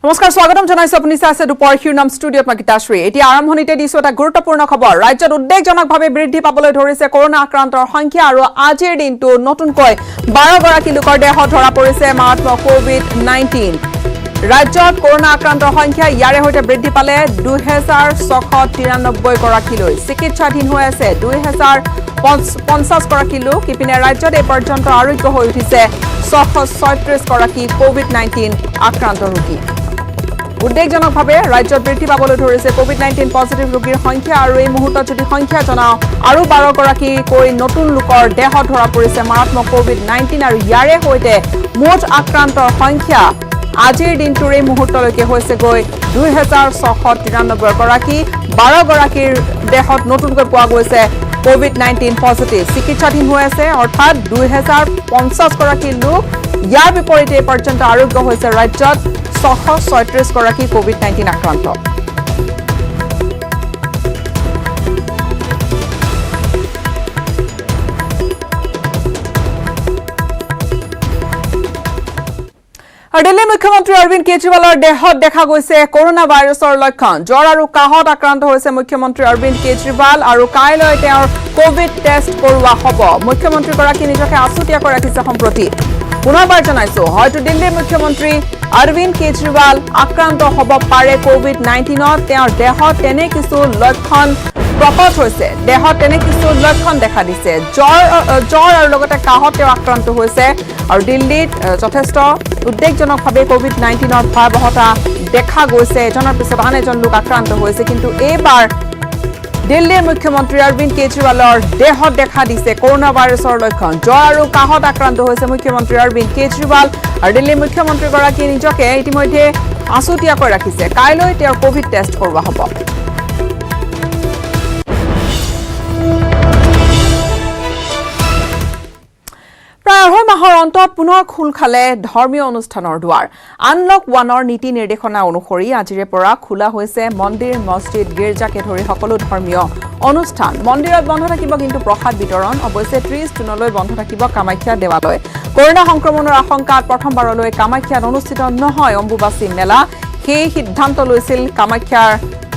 নমস্কাৰ স্বাগতম জনাইছো আপুনি চাইছে দুপৰ শিৰোনাম ষ্টুডিঅত মই গীতাশ্ৰী এতিয়া আৰম্ভণিতে দিছো এটা গুৰুত্বপূৰ্ণ খবৰ ৰাজ্যত উদ্বেগজনকভাৱে বৃদ্ধি পাবলৈ ধৰিছে কৰোনা আক্ৰান্তৰ সংখ্যা আৰু আজিৰ দিনটো নতুনকৈ 12 গৰাকী লোকৰ দেহত ধৰা পৰিছে মাৰাত্মক কোভিড-19 ৰাজ্যত কৰোনা আক্ৰান্তৰ সংখ্যা ইয়াৰে হৈতে বৃদ্ধি পালে 2693 গৰাকীলৈ চিকিৎসাধীন হৈ আছে 2050 গৰাকী লোক ইপিনে ৰাজ্যত এই পৰ্যন্ত আৰোগ্য হৈ উঠিছে 636 গৰাকী কোভিড-19 আক্ৰান্ত ৰোগী উদ্বেগজনকভাৱে ৰাজ্যত বৃদ্ধি পাবলৈ ধৰিছে কোভিড-19 পজিটিভ ৰোগীৰ সংখ্যা আৰু এই মুহূৰ্তত যদি সংখ্যা জনাও আৰু 12 গৰাকীকৈ নতুন লোকৰ দেহত ধৰা পৰিছে মাৰাত্মক কোভিড-19 আৰু ইয়াৰে হৈতে মুঠ আক্ৰান্তৰ সংখ্যা আজিৰ দিনটোৰ এই মুহূৰ্তলৈকে হৈছে গৈ 2693 গৰাকী 12 গৰাকীৰ দেহত নতুনকৈ পোৱা গৈছে কোভিড-19 পজিটিভ চিকিৎসাধীন হৈ আছে অৰ্থাৎ 2050 গৰাকী লোক ইয়াৰ বিপৰীতে পৰ্যন্ত আৰোগ্য হৈছে ৰাজ্যত 636 গৰাকী কোভিড-19 আক্ৰান্ত দিল্লী মুখ্যমন্ত্ৰী অৰবিন্দ কেজৰিৱালৰ দেহত দেখা গৈছে কৰোনা ভাইৰাছৰ লক্ষণ জ্বৰ আৰু কাহত আক্ৰান্ত হৈছে মুখ্যমন্ত্ৰী অৰবিন্দ কেজৰিৱাল আৰু কাইলৈ তেওঁৰ কোভিড টেষ্ট কৰোৱা হ'ব মুখ্যমন্ত্ৰীগৰাকী নিজকে আছুতীয়াকৈ ৰাখিছে সম্প্ৰতি পুনৰবাৰ জনাইছো হয়তো দিল্লীৰ মুখ্যমন্ত্ৰী অৰবিন্দ কেজৰিৱাল আক্ৰান্ত হ'ব পাৰে কোভিড-19ত তেওঁৰ দেহত তেনে কিছু লক্ষণ প্ৰকট হৈছে দেহত তেনে কিছু লক্ষণ দেখা দিছে জ্বৰ আৰু লগতে কাহত তেওঁ আক্ৰান্ত হৈছে আৰু দিল্লীত যথেষ্ট উদ্বেগজনকভাৱে কোভিড-19ৰ ভয়াৱহতা দেখা গৈছে এজনৰ পিছত আন এজন লোক আক্ৰান্ত হৈছে কিন্তু এইবাৰ দিল্লীৰ মুখ্যমন্ত্ৰী অৰবিন্দ কেজৰিৱালৰ দেহত দেখা দিছে কৰোনা ভাইৰাছৰ লক্ষণ জ্বৰ আৰু কাহত আক্ৰান্ত হৈছে মুখ্যমন্ত্ৰী অৰবিন্দ কেজৰিৱাল আৰু দিল্লীৰ মুখ্যমন্ত্ৰীগৰাকী নিজকে ইতিমধ্যে আছুতীয়াকৈ ৰাখিছে কাইলৈ তেওঁৰ কোভিড টেষ্ট কৰোৱা হ'ব প্ৰায় 2 মাহৰ অন্তত পুনৰ খোল খালে ধৰ্মীয় অনুষ্ঠানৰ দুৱাৰ আনলক 1ৰ নীতি নিৰ্দেশনা অনুসৰি আজিৰে পৰা খোলা হৈছে মন্দিৰ মছজিদ গীৰ্জাকে ধৰি সকলো ধৰ্মীয় অনুষ্ঠান মন্দিৰত বন্ধ থাকিব কিন্তু প্ৰসাদ বিতৰণ অৱশ্যে 30 জুনলৈ বন্ধ থাকিব কামাখ্যা দেৱালয় কৰোনা সংক্ৰমণৰ আশংকাত প্ৰথমবাৰলৈ কামাখ্যাত অনুষ্ঠিত নহয় অম্বুবাচী মেলা সেই সিদ্ধান্ত লৈছিল কামাখ্যাৰ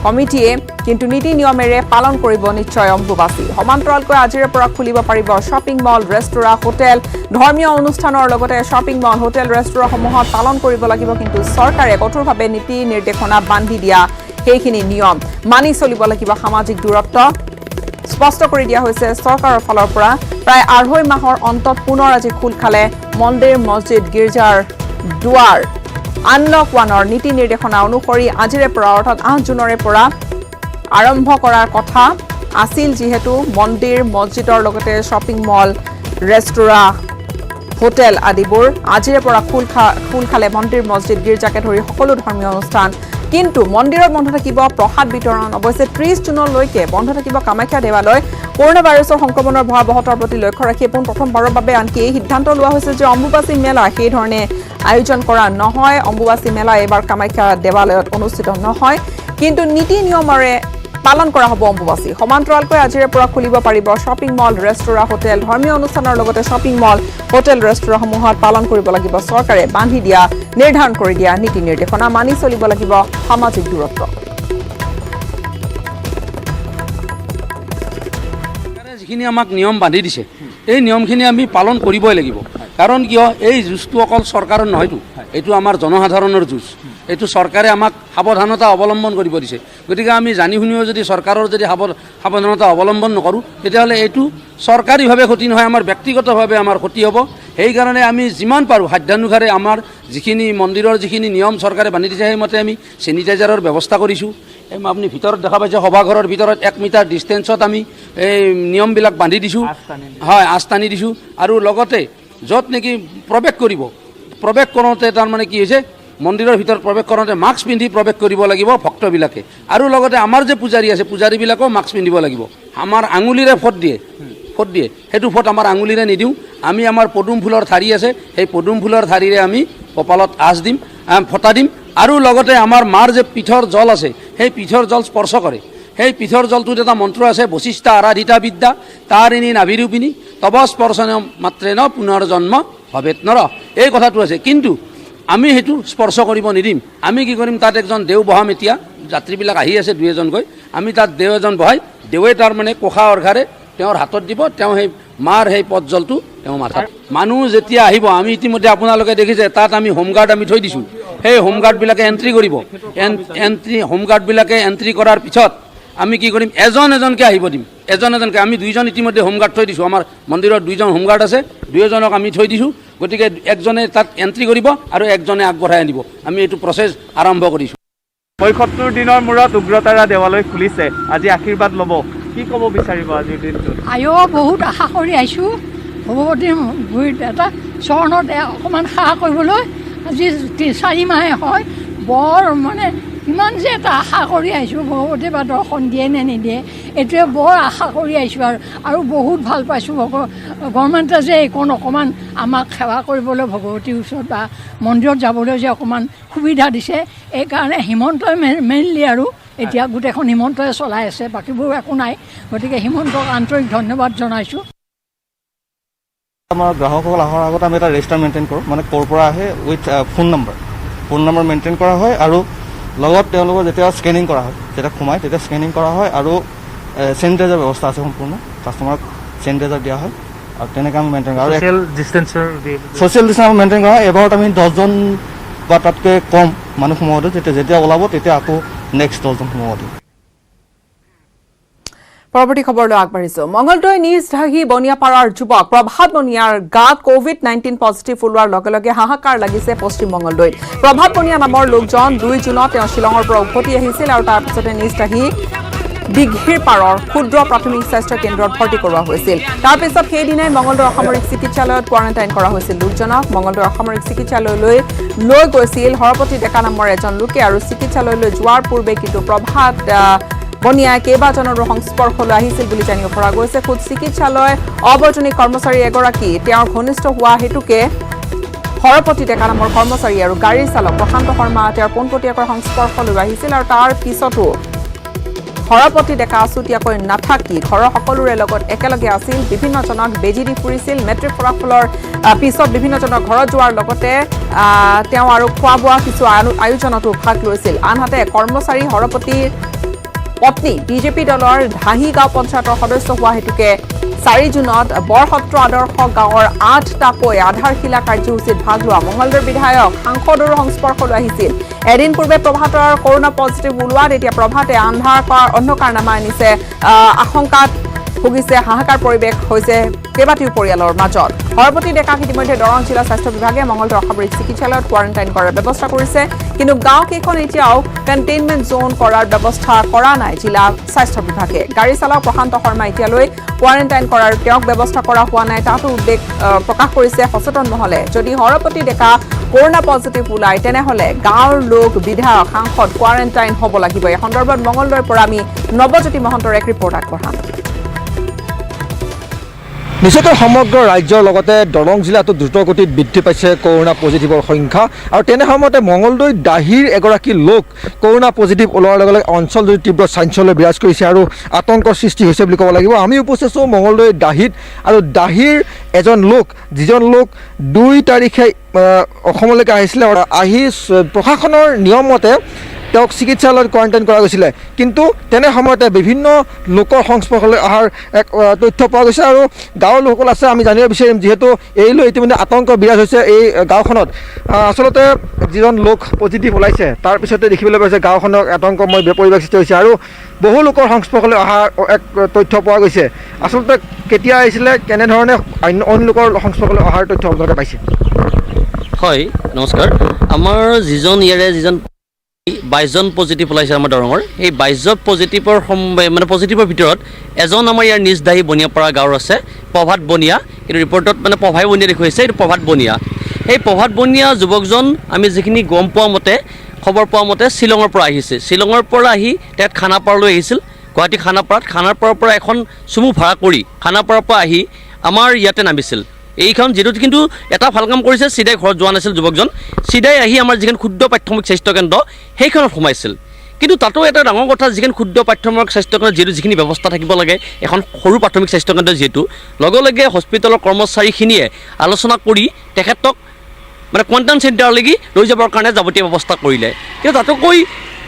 কমিটিয়ে কিন্তু নীতি নিয়মেৰে পালন কৰিব নিশ্চয় অম্বুবাচী সমান্তৰালকৈ আজিৰে পৰা খুলিব পাৰিব শ্বপিং মল ৰেস্তোৰাঁ হোটেল ধৰ্মীয় অনুষ্ঠানৰ লগতে শ্বপিং মল হোটেল ৰেস্তোৰাঁসমূহত পালন কৰিব লাগিব কিন্তু চৰকাৰে কঠোৰভাৱে নীতি নিৰ্দেশনা বান্ধি দিয়া সেইখিনি নিয়ম মানি চলিব লাগিব সামাজিক দূৰত্ব স্পষ্ট কৰি দিয়া হৈছে চৰকাৰৰ ফালৰ পৰা প্ৰায় 2.5 মাহৰ অন্তত পুনৰ আজি খোল খালে মন্দিৰ মছজিদ গীৰ্জাৰ দুৱাৰ আনলক 1ৰ নীতি নিৰ্দেশনা অনুসৰি আজিৰে পৰা অৰ্থাৎ 8 জুনৰে পৰা আৰম্ভ কৰাৰ কথা আছিল যিহেতু মন্দিৰ মছজিদৰ লগতে শ্বপিং মল ৰেস্তোৰাঁ হোটেল আদিবোৰ আজিৰে পৰা খোল খালে মন্দিৰ মছজিদ গীৰ্জাকে ধৰি সকলো ধৰ্মীয় অনুষ্ঠান কিন্তু মন্দিৰত বন্ধ থাকিব প্ৰসাদ বিতৰণ অৱশ্যে 30 জুনলৈকে বন্ধ থাকিব কামাখ্যা দেৱালয় কৰোনা ভাইৰাছৰ সংক্ৰমণৰ ভয়াৱহতাৰ প্ৰতি লক্ষ্য ৰাখি প্ৰথমবাৰৰ বাবে আনকি এই সিদ্ধান্ত লোৱা হৈছে যে অম্বুবাচী মেলা সেই ধৰণে আয়োজন কৰা নহয় অম্বুবাচী মেলা এবাৰ কামাখ্যা দেৱালয়ত অনুষ্ঠিত নহয় কিন্তু নীতি নিয়মেৰে পালন কৰা হ'ব অম্বুবাচী সমান্তৰালকৈ আজিৰে পৰা খুলিব পাৰিব শ্বপিং মল ৰেস্তোৰাঁ হোটেল ধৰ্মীয় অনুষ্ঠানৰ লগতে শ্বপিং মল হোটেল ৰেস্তোৰাঁসমূহত পালন কৰিব লাগিব চৰকাৰে বান্ধি দিয়া নিৰ্ধাৰণ কৰি দিয়া নীতি নিৰ্দেশনা মানি চলিব লাগিব সামাজিক দূৰত্ব যিখিনি আমাক নিয়ম বান্ধি দিছে এই নিয়মখিনি আমি পালন কৰিবই লাগিব কাৰণ কিয় এই যুঁজটো অকল চৰকাৰৰ নহয়তো এইটো আমাৰ জনসাধাৰণৰ যুঁজ এইটো চৰকাৰে আমাক সাৱধানতা অৱলম্বন কৰিব দিছে গতিকে আমি জানি শুনিও যদি চৰকাৰৰ যদি সাৱধানতা অৱলম্বন নকৰোঁ তেতিয়াহ'লে এইটো চৰকাৰীভাৱে ক্ষতি নহয় আমাৰ ব্যক্তিগতভাৱে আমাৰ ক্ষতি হ'ব সেইকাৰণে আমি যিমান পাৰোঁ সাধ্যানুসাৰে আমাৰ যিখিনি মন্দিৰৰ যিখিনি নিয়ম চৰকাৰে বান্ধি দিছে সেইমতে আমি চেনিটাইজাৰৰ ব্যৱস্থা কৰিছোঁ আপুনি ভিতৰত দেখা পাইছে সভাঘৰৰ ভিতৰত 1 মিটাৰ ডিষ্টেঞ্চত আমি এই নিয়মবিলাক বান্ধি দিছোঁ হয় আঁচ টানি দিছোঁ আৰু লগতে য'ত নেকি প্ৰৱেশ কৰোঁতে তাৰমানে কি হৈছে মন্দিৰৰ ভিতৰত প্ৰৱেশ কৰোঁতে মাস্ক পিন্ধি প্ৰৱেশ কৰিব লাগিব ভক্তবিলাকে আৰু লগতে আমাৰ যে পূজাৰী আছে পূজাৰীবিলাকেও মাস্ক পিন্ধিব লাগিব আমাৰ আঙুলিৰে ফোট দিয়ে সেইটো ফোট আমাৰ আঙুলিৰে নিদিওঁ আমি আমাৰ পদুম ফুলৰ ঠাৰি আছে সেই পদুম ফুলৰ ঠাৰিৰে আমি কপালত আঁচ দিম ফটা দিম আৰু লগতে আমাৰ মাৰ যে পিঠৰ জল আছে সেই পিঠৰ জল স্পৰ্শ কৰে সেই পিঠৰ জলটোত এটা মন্ত্ৰ আছে বশিষ্ঠ আৰাধিতা বিদ্যা তাৰিণী নাভিৰূপিণী তব স্পৰ্শন মাত্ৰেন পুনৰ্জন্ম ভৱেত নৰ এই কথাটো আছে কিন্তু আমি সেইটো স্পৰ্শ কৰিব নিদিম। আমি কি কৰিম, তাত একজন দেও বহাম। এতিয়া যাত্ৰীবিলাক আহি আছে 2-এজনকৈ, আমি তাত দেও এজন বহাই, দেৱে তাৰমানে কোষা অৰ্ঘাৰে তেওঁৰ হাতত দিব, তেওঁ সেই মাৰ সেই পদজলটো তেওঁ মাথাত। মানুহ যেতিয়া আহিব, আমি ইতিমধ্যে আপোনালোকে দেখিছে তাত আমি হোমগাৰ্ড আমি থৈ দিছোঁ। সেই হোমগাৰ্ডবিলাকে এণ্ট্ৰি কৰিব। হোমগাৰ্ডবিলাকে এণ্ট্ৰি কৰাৰ পিছত আমি কি কৰিম, এজনকৈ আহিব দিম, এজনকৈ। আমি 2জন ইতিমধ্যে হোমগাৰ্ড থৈ দিছোঁ। আমাৰ মন্দিৰত 2জন হোমগাৰ্ড আছে, 2জনক আমি থৈ দিছোঁ। গতিকে একজনে তাত এণ্ট্ৰি কৰিব আৰু একজনে আগবঢ়াই আনিব। আমি এইটো প্ৰচেছ আৰম্ভ কৰিছোঁ। ৭৫ দিনৰ মূৰত উগ্ৰতাৰা দেৱালয় খুলিছে, আজি আশীৰ্বাদ ল'ব, কি ক'ব বিচাৰিব আজিৰ দিনটোত? বহুত আশা কৰি আহিছোঁ ভগৱতীৰ গুৰিত এটা চৰণত অকণমান সেৱা কৰিবলৈ। আজি 4 মাহে হয়, বৰ মানে ইমান যে এটা আশা কৰি আহিছোঁ, ভগৱতী বা দৰ্শন দিয়ে নে নিদিয়ে, এইটোৱে বৰ আশা কৰি আহিছোঁ। আৰু বহুত ভাল পাইছোঁ গভৰ্ণমেণ্টে যে এইকণ অকণমান আমাক সেৱা কৰিবলৈ ভগৱতীৰ ওচৰত বা মন্দিৰত যাবলৈ যে অকণমান সুবিধা দিছে, এইকাৰণে হিমন্তই মেইনলি আৰু এতিয়া গোটেইখন হিমন্তই চলাই আছে, বাকীবোৰ একো নাই। গতিকে হিমন্তক আন্তৰিক ধন্যবাদ জনাইছোঁ। আমাৰ গ্ৰাহকসকল অহাৰ আগত আমি এটা ৰেজিষ্টাৰ মেইনটেইন কৰোঁ, মানে ক'ৰ পৰা আহে উইথ ফোন নম্বৰ মেইনটেইন কৰা হয়। আৰু লগত তেওঁলোকৰ যেতিয়া স্কেনিং কৰা হয়, যেতিয়া সোমায় তেতিয়া স্কেনিং কৰা হয়। আৰু চেনিটাইজাৰ ব্যৱস্থা আছে সম্পূৰ্ণ, কাষ্টমাৰক চেনিটাইজাৰ দিয়া হয়। আৰু তেনেকৈ আমি মেইনটেইন কৰোঁ। ছ'চিয়েল ডিষ্টেঞ্চ আমি মেইনটেইন কৰা হয়। এবাৰত আমি 10জন বা তাতকৈ কম মানুহ সোমাব দিওঁ, যেতিয়া ওলাব তেতিয়া আকৌ নেক্সট 10জন সোমাব দিওঁ। পৰৱৰ্তী খবৰলৈ আগবাঢ়িছো। মঙলদৈ নিজ ঢাহি বনিয়াপাৰাৰ যুৱক প্ৰভাত বনিয়াৰ গাত COVID-19 পজিটিভ ওলোৱাৰ লগে লগে হাহাকাৰ লাগিছে পশ্চিম মঙলদৈত। প্ৰভাত বনিয়া নামৰ লোকজন 2 জুনত তেওঁ শ্বিলঙৰ পৰা উভতি আহিছিল আৰু তাৰ পিছতে নিজ ঢাহি দিঘিৰ পাৰৰ ক্ষুদ্ৰ প্ৰাথমিক স্বাস্থ্য কেন্দ্ৰত ভৰ্তি কৰোৱা হৈছিল। তাৰ পিছত সেইদিনাই মঙলদৈ অসামৰিক চিকিৎসালয়ত কোৱাৰেণ্টাইন কৰা হৈছিল লোকজনক। মঙলদৈ অসামৰিক চিকিৎসালয়লৈ লৈ গৈছিল হৰপতি ডেকা নামৰ এজন লোকে আৰু চিকিৎসালয়লৈ যোৱাৰ পূৰ্বে কিন্তু প্ৰভাত বনিয়াই কেইবাজনৰো সংস্পৰ্শলৈ আহিছিল বুলি জানিব পৰা গৈছে। খুদ চিকিৎসালয় অবৈতনিক কৰ্মচাৰী এগৰাকী তেওঁৰ ঘনিষ্ঠ হোৱা হেতুকে হৰপতি ডেকা নামৰ কৰ্মচাৰী আৰু গাড়ীৰ চালক প্ৰশান্ত শৰ্মা তেওঁৰ পোনপটীয়াকৈ সংস্পৰ্শলৈ আহিছিল আৰু তাৰ পিছতো হৰপতি ডেকা আছুতীয়াকৈ নাথাকি ঘৰৰ সকলোৰে লগত একেলগে আছিল। বিভিন্নজনক বেজি দি ফুৰিছিল। মেট্ৰিক ফলাফলৰ পিছত বিভিন্নজনৰ ঘৰত যোৱাৰ লগতে তেওঁ আৰু খোৱা বোৱা কিছু আয়োজনতো ভাগ লৈছিল। আনহাতে কৰ্মচাৰী হৰপতিৰ পত্নী বিজেপি দলৰ ঢাহি গাঁও পঞ্চায়তৰ সদস্য হোৱা হেতুকে 4 জুনত বৰসত্ৰ আদৰ্শ গাঁৱৰ 8টাকৈ আধাৰশিলা কাৰ্যসূচীত ভাগ লোৱা মঙলদৈৰ বিধায়ক সাংসদৰো সংস্পৰ্শলৈ আহিছিল। এদিন পূৰ্বে প্ৰভাতৰ কৰোণা পজিটিভ ওলোৱাত এতিয়া প্ৰভাতে অন্ধকাৰ নামাই আনিছে। আশংকাত ভুগিছে, হাহাকাৰ পৰিৱেশ হৈছে কেইবাটিও পৰিয়ালৰ মাজত। হৰপতি ডেকাক ইতিমধ্যে দৰং জিলা স্বাস্থ্য বিভাগে মঙলদৈ অসামৰিক চিকিৎসালয়ত কোৱাৰেণ্টাইন কৰাৰ ব্যৱস্থা কৰিছে। কিন্তু গাঁওকেইখন এতিয়াও কণ্টেইনমেণ্ট জোন কৰাৰ ব্যৱস্থা কৰা নাই জিলা স্বাস্থ্য বিভাগে। গাড়ী চালক প্ৰশান্ত শৰ্মা এতিয়ালৈ কোৱাৰেণ্টাইন কৰাৰ তেওঁক ব্যৱস্থা কৰা হোৱা নাই, তাতো উদ্বেগ প্ৰকাশ কৰিছে সচেতন মহলে। যদি হৰপতি ডেকা কৰোণা পজিটিভ ওলায় তেনেহলে গাঁৱৰ লোক, বিধায়ক, সাংসদ কোৱাৰেণ্টাইন হ'ব লাগিব। এই সন্দৰ্ভত মঙলদৈৰ পৰা আমি নৱজ্যোতি মহন্তৰ এক ৰিপৰ্ট আগবঢ়াম। নিশ্চয়কৈ সমগ্ৰ ৰাজ্যৰ লগতে দৰং জিলাতো দ্ৰুতগতিত বৃদ্ধি পাইছে কৰোণা পজিটিভৰ সংখ্যা। আৰু তেনে সময়তে মঙলদৈ দাহিৰ এগৰাকী লোক কৰোণা পজিটিভ ওলোৱাৰ লগে লগে অঞ্চলজুৰি তীব্ৰ চাঞ্চল্য বিৰাজ কৰিছে আৰু আতংকৰ সৃষ্টি হৈছে বুলি ক'ব লাগিব। আমি উপস্থিত আছোঁ মঙলদৈ দাহিত আৰু দাহিৰ এজন লোক, যিজন লোক 2 তাৰিখে অসমলৈকে আহিছিলে। আহি প্ৰশাসনৰ নিয়ম মতে তেওঁক চিকিৎসালয়ত কোৱাৰেণ্টাইন কৰা গৈছিলে। কিন্তু তেনে সময়তে বিভিন্ন লোকৰ সংস্পৰ্শলৈ অহাৰ এক তথ্য পোৱা গৈছে আৰু গাঁৱৰ লোকসকল আছে, আমি জানিব বিচাৰিম। যিহেতু এই লৈ ইতিমধ্যে আতংক বিৰাজ হৈছে এই গাঁওখনত। আচলতে যিজন লোক পজিটিভ ওলাইছে তাৰ পিছতে দেখিবলৈ পাইছে গাঁওখনৰ আতংকময় পৰিৱেশ সৃষ্টি হৈছে আৰু বহু লোকৰ সংস্পৰ্শলৈ অহাৰ এক তথ্য পোৱা গৈছে। আচলতে কেতিয়া আহিছিলে, কেনেধৰণে অন্য লোকৰ সংস্পৰ্শলৈ অহাৰ তথ্য আপোনালোকে পাইছে? হয়, নমস্কাৰ। আমাৰ যিজন 22জন পজিটিভ ওলাইছে আমাৰ দৰঙৰ, সেই 22জন পজিটিভৰ পজিটিভৰ ভিতৰত এজন আমাৰ ইয়াৰ নিজ দাহি বনিয়াপাৰা গাঁৱৰ আছে, প্ৰভাত বনিয়া। কিন্তু ৰিপৰ্টত প্ৰভাই বনিয়া দেখুৱাইছে, এইটো প্ৰভাত বনিয়া। সেই প্ৰভাত বনিয়া যুৱকজন আমি যিখিনি গম পোৱা মতে, খবৰ পোৱা মতে শ্বিলঙৰ পৰা আহিছে। শ্বিলঙৰ পৰা আহি তাত খানাপাৰালৈ আহিছিল, গুৱাহাটী খানাপাৰাৰ পৰা এখন চুমু ভাড়া কৰি খানাপাৰাৰ পৰা আহি আমাৰ ইয়াতে নামিছিল। এইখন যিটো কিন্তু এটা ভাল কাম কৰিছে, চিধাই ঘৰত যোৱা নাছিল যুৱকজন, চিধাই আহি আমাৰ যিখন ক্ষুদ্ৰ প্ৰাথমিক স্বাস্থ্যকেন্দ্ৰ সেইখনত সোমাইছিল। কিন্তু তাতো এটা ডাঙৰ কথা, যিখন ক্ষুদ্ৰ প্ৰাথমিক স্বাস্থ্যকেন্দ্ৰ যিখিনি ব্যৱস্থা থাকিব লাগে, এখন সৰু প্ৰাথমিক স্বাস্থ্যকেন্দ্ৰ যিহেতু, লগে লগে হস্পিটেলৰ কৰ্মচাৰীখিনিয়ে আলোচনা কৰি তেখেতক মানে কোৱাৰেণ্টাইন চেণ্টাৰলৈকে লৈ যাবৰ কাৰণে যাৱতীয় ব্যৱস্থা কৰিলে। কিন্তু তাতোকৈ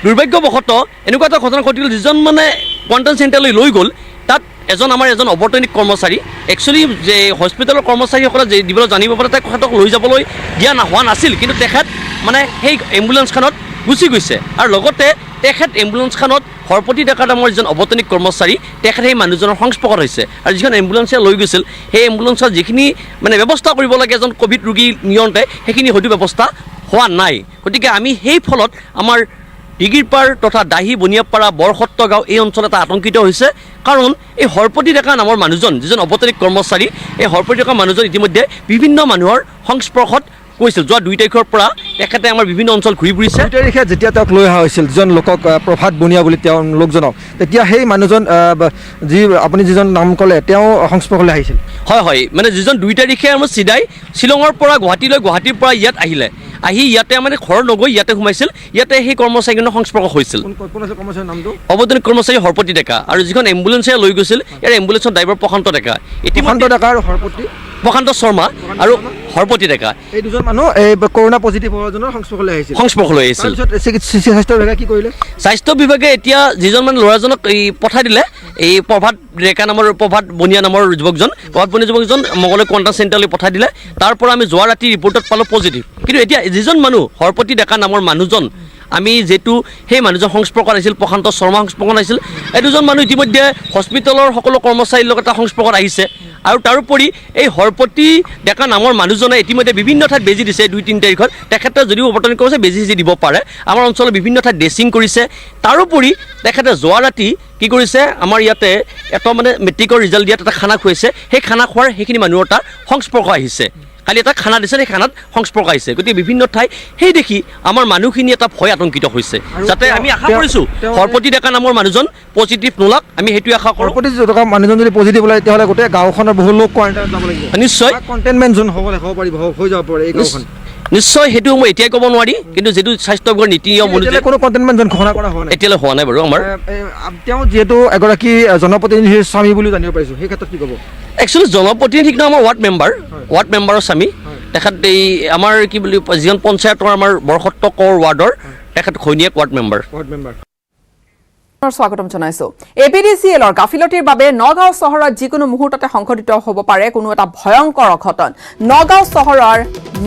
দুৰ্ভাগ্যবশতঃ এনেকুৱা এটা ঘটনা ঘটিল, যিজন মানে কোৱাৰেণ্টাইন চেণ্টাৰলৈ লৈ গ'ল তাত এজন অবৈতনিক কৰ্মচাৰী, একচুৱেলি যে হস্পিটেলৰ কৰ্মচাৰীসকলে যে দিবলৈ জানিব পাৰে তেখেতক লৈ যাবলৈ দিয়া হোৱা নাছিল, কিন্তু তেখেত মানে সেই এম্বুলেঞ্চখনত গুচি গৈছে। আৰু লগতে তেখেত এম্বুলেঞ্চখনত হৰপতি ডেকা নামৰ যিজন অবৈতনিক কৰ্মচাৰী তেখেত সেই মানুহজনৰ সংস্পৰ্শত হৈছে। আৰু যিখন এম্বুলেঞ্চে লৈ গৈছিল সেই এম্বুলেঞ্চত যিখিনি মানে ব্যৱস্থা কৰিব লাগে এজন ক'ভিড ৰোগী নিয়ন্তে সেইখিনি হয়তো ব্যৱস্থা হোৱা নাই। গতিকে আমি সেই ফলত আমাৰ ডিগিৰপাৰ তথা দাহি বনিয়াপাৰা বৰসত্ৰ গাঁও এই অঞ্চল এটা আতংকিত হৈছে। কাৰণ এই হৰপতি ডেকা নামৰ মানুহজন যিজন অবৈতনিক কৰ্মচাৰী, এই হৰপতি ডেকা মানুহজন ইতিমধ্যে বিভিন্ন মানুহৰ সংস্পৰ্শত কৈছিল। যোৱা 2 তাৰিখৰ পৰা তেখেতে আমাৰ বিভিন্ন অঞ্চল ঘূৰি ফুৰিছে। 2 তাৰিখে যেতিয়া তেওঁক লৈ অহা হৈছিল যিজন লোকক প্ৰভাত বনিয়া বুলি তেওঁ লোকজনক, তেতিয়া সেই মানুহজন আপুনি যিজন নাম ক'লে তেওঁ সংস্পৰ্শলৈ আহিছিল। হয়, মানে যিজন 2 তাৰিখে আমাৰ চিধাই শ্বিলঙৰ পৰা গুৱাহাটীলৈ, গুৱাহাটীৰ পৰা ইয়াত আহি ইয়াতে মানে ঘৰ নগৈ ইয়াতে সোমাইছিল। ইয়াতে সেই কৰ্মচাৰীজনৰ সংস্পৰ্শ হৈছিল। কৰ্মচাৰীৰ নামটো অবৈতনিক কৰ্মচাৰী হৰপতি ডেকা, আৰু যিখন এম্বুলেঞ্চে লৈ গৈছিল ইয়াৰ এম্বুলেঞ্চৰ ড্ৰাইভাৰ প্ৰশান্ত ডেকা, প্ৰশান্ত শৰ্মা আৰু হৰপতি ডেকা, এই দুজন মানুহ এই কৰোণা পজিটিভ হোৱাজনৰ সংস্পৰ্শলৈ আহিছিল। স্বাস্থ্য বিভাগে কি কৰিলে? স্বাস্থ্য বিভাগে এতিয়া যিজন মানে ল'ৰাজনক এই পঠাই দিলে, এই প্ৰভাত বনিয়া নামৰ যুৱকজন, মঙলদৈ কোৱাৰেণ্টাইন চেণ্টাৰলৈ পঠাই দিলে। তাৰ পৰা আমি যোৱা ৰাতি ৰিপৰ্টত পালোঁ পজিটিভ। কিন্তু এতিয়া যিজন মানুহ হৰপতি ডেকা নামৰ মানুহজন, আমি যিহেতু সেই মানুহজন সংস্পৰ্শত আহিছিল, প্ৰশান্ত শৰ্মা সংস্পৰ্শত আহিছিল, এই দুজন মানুহ ইতিমধ্যে হস্পিটেলৰ সকলো কৰ্মচাৰীৰ লগত সংস্পৰ্শত আহিছে। আৰু তাৰোপৰি এই হৰপতি ডেকা নামৰ মানুহজনে ইতিমধ্যে বিভিন্ন ঠাইত বেজি দিছে। 2-3 তাৰিখত তেখেতে যদিও অবতৰণ কৰিছে বেজি দিব পাৰে, আমাৰ অঞ্চলৰ বিভিন্ন ঠাইত ড্ৰেছিং কৰিছে। তাৰোপৰি তেখেতে যোৱা ৰাতি কি কৰিছে, আমাৰ ইয়াতে এটা মানে মেট্ৰিকৰ ৰিজাল্ট দিয়াত এটা খানা খুৱাইছে। সেই খানা খোৱাৰ সেইখিনি মানুহৰ তাৰ সংস্পৰ্শ আহিছে। কালি এটা খানা দিছে, সেই খানাত সংস্পৰ্শ আহিছে। গতিকে বিভিন্ন ঠাই সেই দেখি আমাৰ মানুহখিনি এটা ভয় আতংকিত হৈছে। যাতে আমি আশা কৰিছোঁ হৰপতি ডেকা নামৰ মানুহজন পজিটিভ নোলাওক, আমি সেইটোৱে আশা কৰোঁ। হৰপতি ডেকা মানুহজন যদি পজিটিভ ওলায় তেতিয়াহ'লে গোটেই গাঁওখনৰ বহু লোক কোৱাৰেণ্টাইনত যাব লাগিব। নিশ্চয় কণ্টেইনমেণ্ট জোন হৈ যাব পাৰে এই গাঁওখন। নিশ্চয় সেইটো মই এতিয়াই ক'ব নোৱাৰি, কিন্তু যিটো স্বাস্থ্য বিভাগৰ নীতি নিয়ম অনুযায়ী কোনো কণ্টেইনমেণ্ট জোন ঘোষণা কৰা হোৱা নাই, এতিয়ালৈ হোৱা নাই বাৰু। আমাৰ তেওঁ যিহেতু এগৰাকী জনপ্ৰতিনিধিৰ স্বামী বুলি জানিব পাৰিছোঁ, সেই ক্ষেত্ৰত কি ক'ব? একচুৱেলি জনপ্ৰতিনিধি কিন্তু আমাৰ ৱাৰ্ড মেম্বাৰৰ স্বামী। তেখেত এই আমাৰ কি বুলি যিখন পঞ্চায়তৰ আমাৰ বৰসত্ৰ কৰ ৱাৰ্ডৰ তেখেত ঘৈণীয়েক ৱাৰ্ড মেম্বাৰ। স্বাগতম জনাইছো। APDCLৰ গাফিলতিৰ বাবে নগাঁও চহৰত যিকোনো মুহূৰ্ততে সংঘটিত হ'ব পাৰে কোনো এটা ভয়ংকৰ অঘটন। নগাঁও চহৰৰ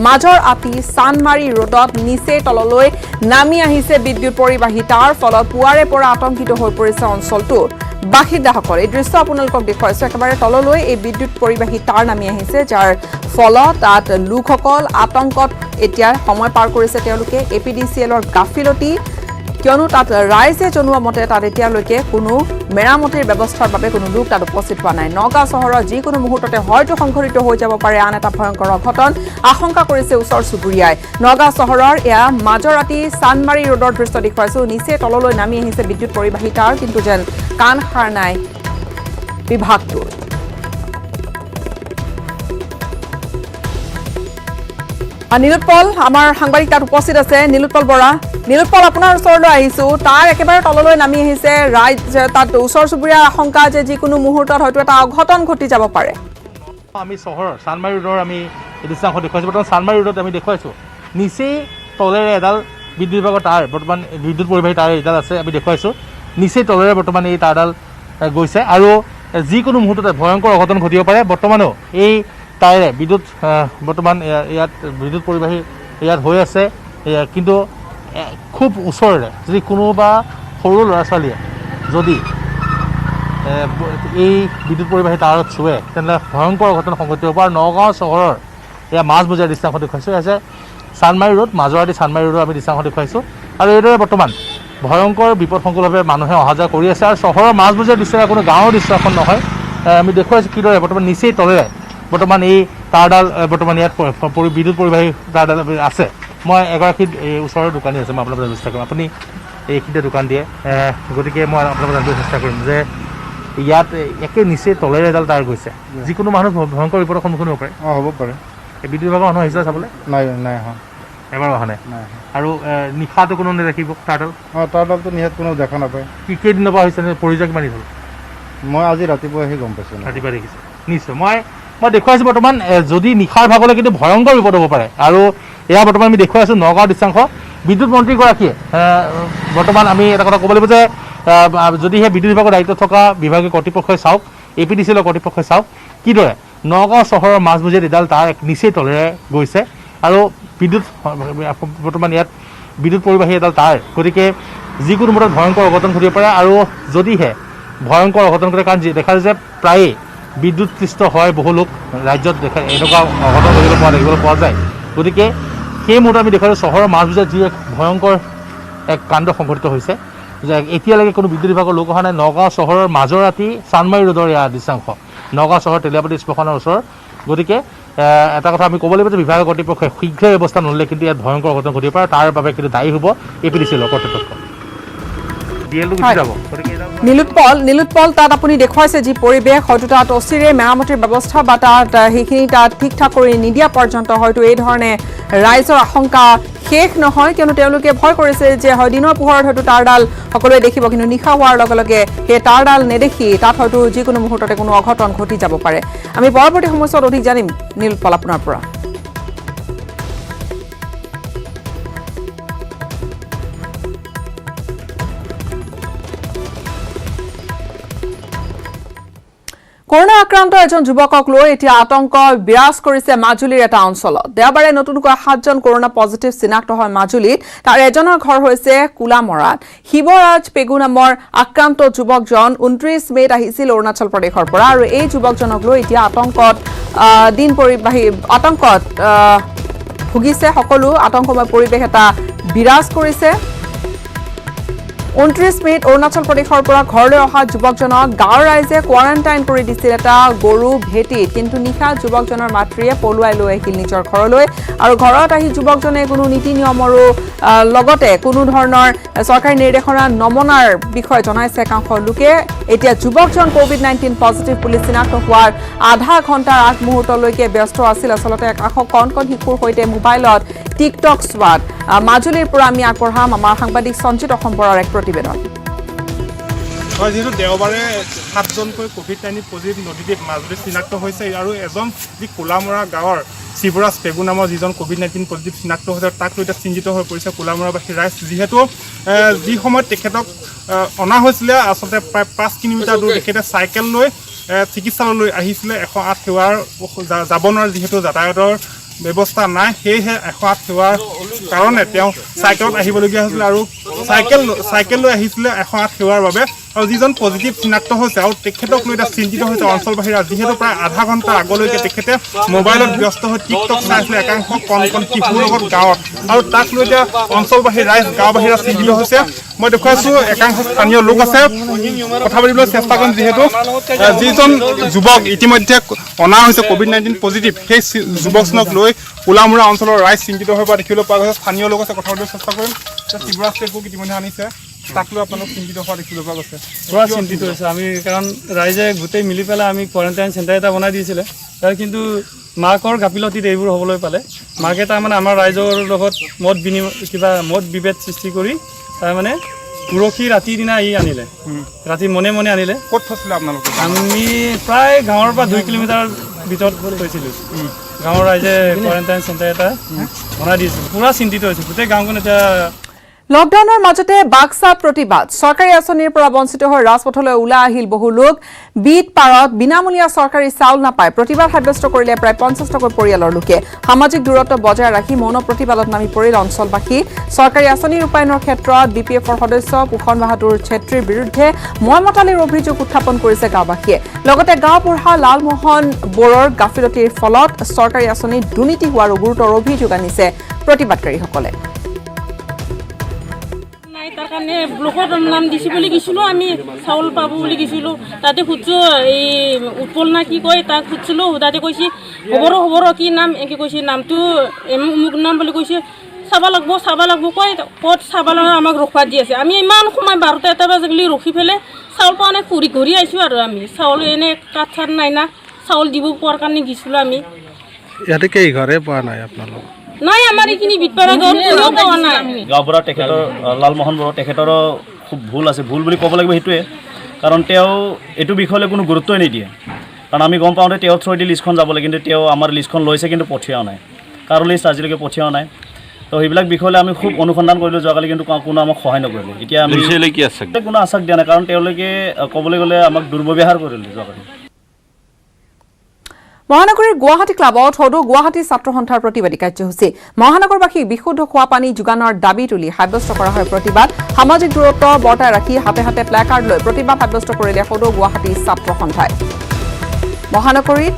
মাজৰ আতি চানমাৰী ৰোডত নিচেই তললৈ নামি আহিছে বিদ্যুৎ পৰিবাহী তাঁৰ। ফলত পুৱাৰে পৰা আতংকিত হৈ পৰিছে অঞ্চলটোৰ বাসিন্দাসকল। এই দৃশ্য আপোনালোকক দেখুৱাইছো, একেবাৰে তললৈ এই বিদ্যুৎ পৰিবাহী তাঁৰ নামি আহিছে, যাৰ ফলত তাত লোকসকল আতংকত এতিয়া সময় পাৰ কৰিছে তেওঁলোকে। APDCLৰ গাফিলতি, কিয়নো তাত ৰাইজে জনোৱা মতে তাত এতিয়ালৈকে কোনো মেৰামতিৰ ব্যৱস্থাৰ বাবে কোনো লোক তাত উপস্থিত হোৱা নাই। নগাঁও চহৰত যিকোনো মুহূৰ্ততে হয়তো সংঘটিত হৈ যাব পাৰে আন এটা ভয়ংকৰ অঘটন, আশংকা কৰিছে ওচৰ চুবুৰীয়াই। নগাঁও চহৰৰ এয়া মাজৰ ৰাতি চানমাৰী ৰোডৰ দৃশ্য দেখুৱাইছো। নিচেই তললৈ নামি আহিছে বিদ্যুৎ পৰিবাহী তাঁৰ, কিন্তু যেন কাণ সাৰ নাই বিভাগটোৰ। নীলোৎপল আমাৰ সাংবাদিক তাত উপস্থিত আছে, নীলোৎপল বৰা। নীলোৎপল, আপোনাৰ ওচৰলৈ আহিছো। তাৰ একেবাৰে তললৈ নামি আহিছে ৰাইজ, তাত ওচৰ চুবুৰীয়াৰ আশংকা যে যিকোনো মুহূৰ্তত হয়তো এটা অঘটন ঘটি যাব পাৰে। আমি চহৰৰ চানমাৰী ৰোডৰ আমি দৃশ্যাংশ দেখুৱাইছোঁ। বৰ্তমান চানমাৰী ৰোডত আমি দেখুৱাইছোঁ নিচেই তলেৰে এডাল বিদ্যুৎ বিভাগৰ তাঁৰ, বৰ্তমান বিদ্যুৎ পৰিবাহী তাঁৰ এডাল আছে, আমি দেখুৱাইছোঁ নিচেই তলেৰে বৰ্তমান এই তাঁৰডাল গৈছে আৰু যিকোনো মুহূৰ্ততে ভয়ংকৰ অঘটন ঘটিব পাৰে। বৰ্তমানো এই তাঁৰে বিদ্যুৎ বৰ্তমান ইয়াত বিদ্যুৎ পৰিবাহী ইয়াত হৈ আছে, কিন্তু খুব ওচৰৰে যদি কোনোবা সৰু ল'ৰা ছোৱালীয়ে যদি এই বিদ্যুৎ পৰিবাহী তাঁৰত চুৱে তেনেহ'লে ভয়ংকৰ অঘটন সংঘটিত হ'ব। আৰু নগাঁও চহৰৰ এয়া মাজ বজাৰ দৃশ্যাংশ দেখুৱাইছোঁ। এয়া চানমাৰী ৰোড, মাজৰাতি চানমাৰী ৰোডৰ আমি দৃশ্যাংশ দেখুৱাইছোঁ। আৰু এইদৰে বৰ্তমান ভয়ংকৰ বিপদসংকুলভাৱে মানুহে অহা যোৱা কৰি আছে। আৰু চহৰৰ মাজ বজাৰ দৃশ্য কোনো গাঁৱৰ দৃশ্য এখন নহয়, আমি দেখুৱাইছোঁ কিদৰে বৰ্তমান নিচেই তলেৰে বৰ্তমান এই তাঁৰডাল বৰ্তমান ইয়াত বিদ্যুৎ পৰিবাহী তাঁৰডাল আছে। মই এগৰাকী এই ওচৰৰ দোকানী আছে, মই আপোনালোকক চেষ্টা কৰিম। আপুনি এইখিনিতে দোকান দিয়ে, গতিকে মই আপোনালোকক জানিবলৈ চেষ্টা কৰিম যে ইয়াত একে নিচেই তলেৰে এডাল তাঁৰ গৈছে, যিকোনো মানুহ ভয়ংকৰ বিপদৰ সন্মুখীন হ'ব পাৰে। হ'ব পাৰে। এই বিদ্যুৎ বিভাগৰ মানুহ আহিছিলে চাবলৈ? নাই অহা, এবাৰো অহা নাই। আৰু নিশাটো কোনো নেদেখিব তাঁৰডাল? তাঁৰডালটো নিশাত কোনো দেখা নাপায়। কেইদিনৰ পৰা হৈছে পৰিচয় কিমান দিন হ'ল? মই আজি ৰাতিপুৱা আহি গম পাইছোঁ। ৰাতিপুৱা দেখিছোঁ নিশ্চয়। মই দেখুৱাইছোঁ বৰ্তমান যদি নিশাৰ ভাগলৈ কিন্তু ভয়ংকৰ বিপদ হ'ব পাৰে। আৰু এয়া বৰ্তমান আমি দেখুৱাই আছোঁ নগাঁও দৃশ্যাংশ। বিদ্যুৎ মন্ত্ৰীগৰাকীয়ে বৰ্তমান আমি এটা কথা ক'ব লাগিব যে যদিহে বিদ্যুৎ বিভাগৰ দায়িত্বত থকা বিভাগীয় কৰ্তৃপক্ষই চাওক, APDCL কৰ্তৃপক্ষই চাওক কিদৰে নগাঁও চহৰৰ মাজমজিয়াত এডাল তাৰ নিচেই তলেৰে গৈছে আৰু বিদ্যুৎ বৰ্তমান ইয়াত বিদ্যুৎ পৰিবাহী এডাল তাৰ। গতিকে যিকোনো মুহূৰ্তত ভয়ংকৰ অঘটন ঘটিব পাৰে আৰু যদিহে ভয়ংকৰ অঘটন ঘটে, কাৰণ দেখা যায় যে প্ৰায়ে বিদ্যুৎপৃষ্ট হয় বহু লোক ৰাজ্যত এনেকুৱা অঘটন দেখিবলৈ পোৱা যায়। গতিকে সেই মুহূৰ্তত আমি দেখা যায় চহৰৰ মাজমজিয়াত যি এক ভয়ংকৰ এক কাণ্ড সংঘটিত হৈছে যে এতিয়ালৈকে কোনো বিদ্যুৎ বিভাগৰ লোক অহা নাই। নগাঁও চহৰৰ মাজৰ ৰাতি চানমাৰী ৰোডৰ এয়া দৃশ্যাংশ, নগাঁও চহৰ তেলিয়াপতি ষ্টেচনৰ ওচৰত। গতিকে এটা কথা আমি ক'ব লাগিব যে বিভাগীয় কৰ্তৃপক্ষই শীঘ্ৰে ব্যৱস্থা নল'লে কিন্তু ইয়াত ভয়ংকৰ অঘটন ঘটিব পাৰে, তাৰ বাবে কিন্তু দায়ী হ'ব APDCL কৰ্তৃপক্ষ। নীলোৎপল তাত আপুনি দেখুৱাইছে যি পৰিৱেশ, হয়তো তাত অচিৰে মেৰামতিৰ ব্যৱস্থা বা তাত সেইখিনি তাত ঠিক ঠাক কৰি নিদিয়া পৰ্যন্ত হয়তো এই ধৰণে ৰাইজৰ আশংকা শেষ নহয়, কিয়নো তেওঁলোকে ভয় কৰিছে যে হয় দিনৰ পোহৰত হয়তো তাঁৰডাল সকলোৱে দেখিব, কিন্তু নিশা হোৱাৰ লগে লগে সেই তাঁৰডাল নেদেখি তাত হয়তো যিকোনো মুহূৰ্ততে কোনো অঘটন ঘটি যাব পাৰে। আমি পৰৱৰ্তী সময়ছোৱাত অধিক জানিম নীলোৎপল আপোনাৰ পৰা। কৰোনা আক্ৰান্ত এজন যুৱকক লৈ এতিয়া আতংক বিৰাজ কৰিছে মাজুলীৰ এটা অঞ্চলত। দেওবাৰে নতুনকৈ 7জন কৰোনা পজিটিভ চিনাক্ত হয় মাজুলীত। তাৰ এজনৰ ঘৰ হৈছে কোলামৰাত। শিৱৰাজ পেগু নামৰ আক্ৰান্ত যুৱকজন 29 মে'ত আহিছিল অৰুণাচল প্ৰদেশৰ পৰা আৰু এই যুৱকজনক লৈ এতিয়া আতংকত ভুগিছে সকলো। আতংকময় পৰিৱেশ এটা বিৰাজ কৰিছে। 29 মে'ত অৰুণাচল প্ৰদেশৰ পৰা ঘৰলৈ অহা যুৱকজনক গাঁৱৰ ৰাইজে কোৱাৰেণ্টাইন কৰি দিছিল এটা গৰু ভেটিত, কিন্তু নিশা যুৱকজনৰ মাতৃয়ে পলুৱাই লৈ আহিল নিজৰ ঘৰলৈ আৰু ঘৰত আহি যুৱকজনে কোনো নীতি নিয়মৰো লগতে কোনো ধৰণৰ চৰকাৰী নিৰ্দেশনা নমনাৰ বিষয়ে জনাইছে একাংশ লোকে। এতিয়া যুৱকজন COVID-19 পজিটিভ বুলি চিনাক্ত হোৱাৰ আধা ঘণ্টাৰ আগমুহূৰ্তলৈকে ব্যস্ত আছিল আচলতে একাংশ কণ শিশুৰ সৈতে মোবাইলত টিকটক চোৱাত। মাজুলীৰ পৰা আমি আগবঢ়াম আমাৰ সাংবাদিক সঞ্জিত অসম বৰাৰ এক প্ৰতিবেদন। হয়, যিহেতু দেওবাৰে 7জনকৈ COVID-19 পজিটিভ নদীদ্বীপ মাজুলীত চিনাক্ত হৈছে আৰু এজন যি কোলামৰা গাঁৱৰ শিৱৰাজ পেগু নামৰ যিজন COVID-19 পজিটিভ চিনাক্ত হৈছে তাক লৈ এতিয়া চিন্তিত হৈ পৰিছে কোলামৰাবাসী ৰাইজ। যিহেতু যি সময়ত তেখেতক অনা হৈছিলে আচলতে প্ৰায় 5 কিলোমিটাৰ দূৰ তেখেতে চাইকেল লৈ চিকিৎসালয়লৈ আহিছিলে। 108 সেৱাৰ যাব নোৱাৰে, যিহেতু যাতায়াতৰ ব্যৱস্থা নাই, সেয়েহে 108 সেৱাৰ কাৰণে তেওঁ চাইকেলত আহিবলগীয়া হৈছিলে আৰু চাইকেল লৈ আহিছিলে 108 সেৱাৰ বাবে। আৰু যিজন পজিটিভ চিনাক্ত হৈছে আৰু তেখেতক লৈ এতিয়া চিন্তিত হৈছে অঞ্চলবাসীৰা, যিহেতু প্ৰায় আধা ঘণ্টা আগলৈকে তেখেতে মোবাইলত ব্যস্ত হৈ টিকটক চাইছিলে একাংশ কণ শিশুৰ লগত গাঁৱত, আৰু তাক লৈ এতিয়া অঞ্চলবাসী ৰাইজ গাঁওবাসীৰা চিন্তিত হৈছে। মই দেখুৱাইছোঁ একাংশ স্থানীয় লোক আছে, কথা পাতিবলৈ চেষ্টা কৰিম। যিহেতু যিজন যুৱক ইতিমধ্যে অনা হৈছে COVID-19 পজিটিভ, সেই যুৱকজনক লৈ কোলামৰা অঞ্চলৰ ৰাইজ চিন্তিত হৈ পৰা দেখিবলৈ পোৱা গৈছে। স্থানীয় লোক আছে, কথা পাতিবলৈ চেষ্টা কৰিম। শিৱৰাজ পেগুক ইতিমধ্যে আনিছে, তাক লৈ আপোনালোক চিন্তিত হোৱা দেখিবলৈ পোৱা গৈছে। পুৰা চিন্তিত হৈছে আমি, কাৰণ ৰাইজে গোটেই মিলি পেলাই আমি কোৱাৰেণ্টাইন চেণ্টাৰ এটা বনাই দিছিলে, তাৰ কিন্তু মাকৰ গাফিলতিত এইবোৰ হ'বলৈ পালে। মাকে তাৰমানে আমাৰ ৰাইজৰ লগত মত বিভেদ সৃষ্টি কৰি তাৰমানে পৰহি ৰাতিৰ দিনা আনিলে, ৰাতি মনে আনিলে। ক'ত থৈছিলে আপোনালোকে? আমি প্ৰায় গাঁৱৰ পৰা 2 কিলোমিটাৰ ভিতৰত থৈছিলোঁ। গাঁৱৰ ৰাইজে কোৱাৰেণ্টাইন চেণ্টাৰ এটা বনাই দিছিল। পুৰা চিন্তিত হৈছে গোটেই গাঁওখন এতিয়া। লকডাউনৰ মাজতে বাক্সাত প্ৰতিবাদ। চৰকাৰী আঁচনিৰ পৰা বঞ্চিত হৈ ৰাজপথলৈ ওলাই আহিল বহু লোক। বিট পাৰত বিনামূলীয়া চৰকাৰী চাউল নাপায়, প্ৰতিবাদ সাব্যস্ত কৰিলে প্ৰায় 50টাকৈ পৰিয়ালৰ লোকে। সামাজিক দূৰত্ব বজাই ৰাখি মৌন প্ৰতিবাদত নামি পৰিল অঞ্চলবাসী। চৰকাৰী আঁচনি ৰূপায়ণৰ ক্ষেত্ৰত BPFৰ সদস্য পোষণ বাহাদুৰ ছেত্ৰীৰ বিৰুদ্ধে ময়মতালিৰ অভিযোগ উত্থাপন কৰিছে গাঁওবাসীয়ে। লগতে গাঁওবুঢ়া লালমোহন বড়োৰ গাফিলতিৰ ফলত চৰকাৰী আঁচনিত দুৰ্নীতি হোৱাৰো গুৰুতৰ অভিযোগ আনিছে প্ৰতিবাদকাৰীসকলে। তাৰ কাৰণে ব্লকত নাম দিছে বুলি গৈছিলোঁ, আমি চাউল পাব বুলি গৈছিলোঁ। তাতে সুধিছোঁ এই উৎপল না কি কয়, তাক সুধিছিলোঁ, তাতে কৈছে হ'ব কি নাম এনেকৈ কৈছে, নামটো মোক নাম বুলি কৈছে। চাব লাগিব কয়, ক'ত চাব লাগিব আমাক ৰখোৱা দি আছে। আমি ইমান সময় 12টা বাজিলি ৰখি পেলাই চাউল পোৱা নাই, ঘূৰি আহিছোঁ আৰু আমি চাউল এনেই কাঠ চাঠ নাই না, চাউল দিব পোৱাৰ কাৰণে গৈছিলোঁ আমি। ইয়াতে কেই ঘৰে পোৱা নাই আপোনালোক? নাই, আমাৰ এইখিনি বিটপাৰা গাঁৱত কোনেও পোৱা নাই। গাঁওবুঢ়া তেখেতৰ লালমোহন বড়ো তেখেতৰো খুব ভুল আছে, ভুল বুলি ক'ব লাগিব সেইটোৱে। কাৰণ তেওঁ এইটো বিষয়লৈ কোনো গুৰুত্বই নিদিয়ে। কাৰণ আমি গম পাওঁতে তেওঁৰ থ্ৰুদি লিষ্টখন যাব লাগে, কিন্তু তেওঁ আমাৰ লিষ্টখন লৈছে কিন্তু পঠিওৱা নাই, কাৰো লিষ্ট আজিলৈকে পঠিওৱা নাই। তো সেইবিলাক বিষয়লৈ আমি খুব অনুসন্ধান কৰিলোঁ যোৱাকালি, কিন্তু কোনো আমাক সহায় নকৰিলে। এতিয়া আমি কি আছে কোনো আশ্বাস দিয়া নাই, কাৰণ তেওঁলোকে ক'বলৈ গ'লে আমাক দুৰ্ব্যৱহাৰ কৰিলে যোৱাকালি। মহানগৰীৰ গুৱাহাটী ক্লাবত সদৌ গুৱাহাটী ছাত্ৰ সন্থাৰ প্ৰতিবাদী কাৰ্যসূচী। মহানগৰবাসীক বিশুদ্ধ খোৱা পানী যোগানৰ দাবী তুলি সাব্যস্ত কৰা হয় প্ৰতিবাদ। সামাজিক দূৰত্ব বৰ্তাই ৰাখি হাতে হাতে প্লেকাৰ্ড লৈ প্ৰতিবাদ সাব্যস্ত কৰিলে সদৌ গুৱাহাটী ছাত্ৰ সন্থাই। মহানগৰীত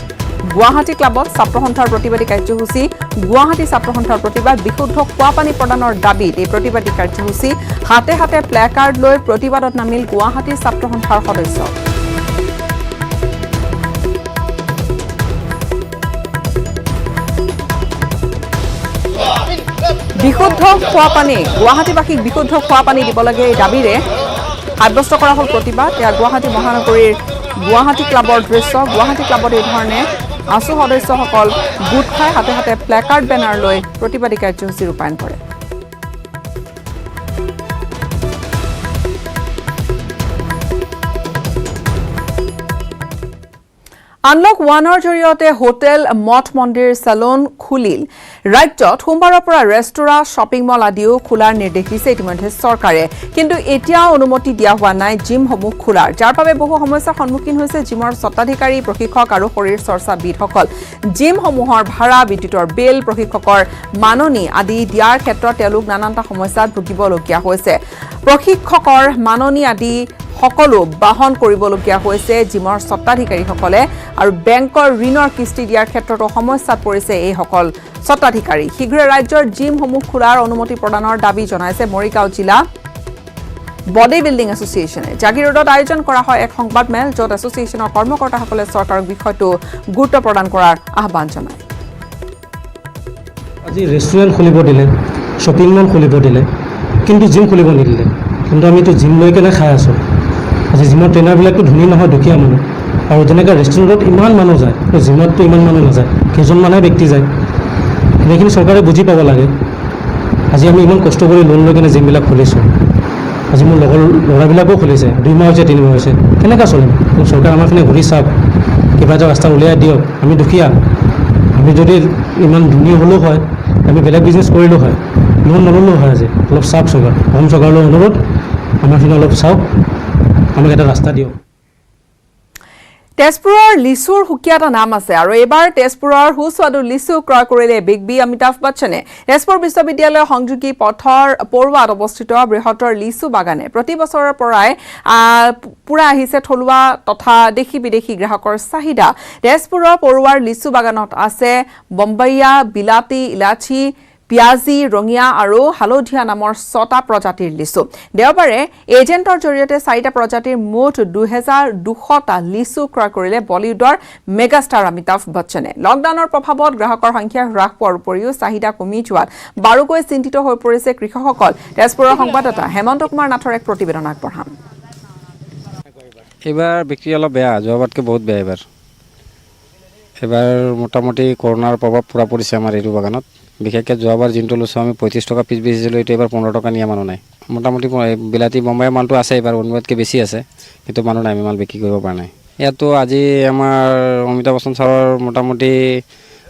গুৱাহাটী ক্লাবত ছাত্ৰ সন্থাৰ প্ৰতিবাদী কাৰ্যসূচী। গুৱাহাটী ছাত্ৰ সন্থাৰ প্ৰতিবাদ বিশুদ্ধ খোৱা পানী প্ৰদানৰ দাবীত এই প্ৰতিবাদী কাৰ্যসূচী। হাতে হাতে প্লেকাৰ্ড লৈ প্ৰতিবাদত নামিল গুৱাহাটী ছাত্ৰ সন্থাৰ সদস্য। বিশুদ্ধ খোৱা পানী, গুৱাহাটীবাসীক বিশুদ্ধ খোৱা পানী দিব লাগে এই দাবীৰে সাব্যস্ত কৰা হ'ল প্ৰতিবাদ। এয়া গুৱাহাটী মহানগৰীৰ গুৱাহাটী ক্লাবৰ দৃশ্য। গুৱাহাটী ক্লাবত এই ধৰণে আছু সদস্যসকল গোট খাই হাতে হাতে প্লেকাৰ্ড বেনাৰ লৈ প্ৰতিবাদী কাৰ্যসূচী ৰূপায়ণ কৰে। আনলক 1ৰ জৰিয়তে হোটেল, মঠ মন্দিৰ, চেলুন খুলিল। ৰাজ্যত সোমবাৰৰ পৰা ৰেস্তোৰাঁ, শ্বপিং মল আদিও খোলাৰ নিৰ্দেশ দিছে ইতিমধ্যে চৰকাৰে। কিন্তু এতিয়াও অনুমতি দিয়া হোৱা নাই জিমসমূহ খোলাৰ, যাৰ বাবে বহু সমস্যাৰ সন্মুখীন হৈছে জিমৰ স্বত্বাধিকাৰী, প্ৰশিক্ষক আৰু শৰীৰ চৰ্চাবিদসকল। জিমসমূহৰ ভাড়া, বিদ্যুতৰ বিল, প্ৰশিক্ষকৰ মাননি আদি দিয়াৰ ক্ষেত্ৰত তেওঁলোক নানানটা সমস্যাত ভুগিবলগীয়া হৈছে। প্ৰশিক্ষকৰ মাননি আদি সকলো বাহন কৰিবলগীয়া হৈছে জিমৰ স্বত্বাধিকাৰীসকলে, আৰু বেংকৰ ঋণৰ কিস্তি দিয়াৰ ক্ষেত্ৰতো সমস্যাত পৰিছে এইসকল স্বত্বাধিকাৰী। শীঘ্ৰে ৰাজ্যৰ জিমসমূহ খোলাৰ অনুমতি প্ৰদানৰ দাবী জনাইছে মৰিগাঁও জিলা বডি বিল্ডিং এছ'চিয়েশ্যনে। জাগিৰ ৰোডত আয়োজন কৰা হয় এক সংবাদমেল, য'ত এছ'চিয়েশ্যনৰ কৰ্মকৰ্তাসকলে চৰকাৰক বিষয়টো গুৰুত্ব প্ৰদান কৰাৰ আহ্বান জনায়। আজি ৰেষ্টুৰেণ্ট খুলিব দিলে, শ্বপিং মল খুলিব দিলে, কিন্তু জিম খুলিব নিদিলে। কিন্তু আমিতো জিম লৈ কেনে খাই আছোঁ। আজি জিমৰ ট্ৰেইনাৰবিলাকতো ধনী নহয়, দুখীয়া মানুহ। আৰু যেনেকৈ ৰেষ্টুৰেণ্টত ইমান মানুহ যায়, জিমততো ইমান মানুহ নাযায়, কেইজনমানহে ব্যক্তি যায়। সেইখিনি চৰকাৰে বুজি পাব লাগে। আজি আমি ইমান কষ্ট কৰি লোন লৈ কেনে জিমবিলাক খুলিছোঁ। আজি মোৰ লগৰ ল'ৰাবিলাকেও খুলিছে, 2 মাহ হৈছে, 3 মাহ হৈছে। কেনেকৈ চলিম? চৰকাৰে আমাৰখিনি ঘূৰি চাওক, কিবা এটা ৰাস্তা উলিয়াই দিয়ক। আমি দুখীয়া, আমি যদি ইমান ধনী হ'লেও হয়, আমি বেলেগ বিজনেছ কৰিলোঁ হয়, লোন নল'লেও হয়। আজি অলপ চাওক চৰকাৰ, অসম চৰকাৰলৈ অনুৰোধ, আমাৰখিনি অলপ চাওক, আমাক এটা ৰাস্তা দিয়ক। তেজপুৰৰ লিচুৰ সুকীয়া এটা নাম আছে, আৰু এইবাৰ তেজপুৰৰ সুস্বাদু লিচু ক্ৰয় কৰিলে বিগ বি অমিতাভ বচ্চনে। তেজপুৰ বিশ্ববিদ্যালয় সংযোগী পথৰ পৰুৱাত অৱস্থিত বৃহত্তৰ লিচু বাগানে প্ৰতি বছৰৰ পৰাই পুৰা আহিছে থলুৱা তথা দেশী বিদেশী গ্ৰাহকৰ চাহিদা। তেজপুৰৰ পৰুৱাৰ লিচু বাগানত আছে বম্বাইয়া, বিলাতী, ইলাচি, পিয়াজি, ৰঙিয়া আৰু হালধীয়া নামৰ 6টা প্ৰজাতিৰ লিচু। দেওবাৰে এজেণ্টৰ জৰিয়তে 4টা প্ৰজাতিৰ মুঠ 2200টা লিচু ক্ৰয় কৰিলে বলিউডৰ মেগাষ্টাৰ অমিতাভ বচ্চনে। লকডাউনৰ প্ৰভাৱত গ্ৰাহকৰ সংখ্যা হ্ৰাস পোৱাৰ উপৰিও চাহিদা কমি যোৱাত বাৰুকৈ চিন্তিত হৈ পৰিছে কৃষকসকল। তেজপুৰৰ সংবাদদাতা হেমন্ত কুমাৰ নাথৰ এক প্ৰতিবেদন আগবঢ়াম। এইবাৰ বিক্ৰী অলপ বেয়া, যোৱাবাৰতকৈ বহুত বেয়া। এইবাৰ মোটামুটি কৰোণাৰ প্ৰভাৱ পূৰা পৰিছে আমাৰ এইটো বাগানত। বিশেষকৈ যোৱাবাৰ যোনটো লৈছোঁ আমি 35 টকা পিছ বেচিছিলোঁ, এইটো এইবাৰ 15 টকা নিয়া মানুহ নাই। মোটামুটি বিলাতী বম্বাইৰ মালটো আছে, এইবাৰ অনুবাদকৈ বেছি আছে, কিন্তু মানুহ নাই, আমি মাল বিক্ৰী কৰিব পৰা নাই। ইয়াতো আজি আমাৰ অমিতাভ বচ্চন ছাৰৰ মোটামুটি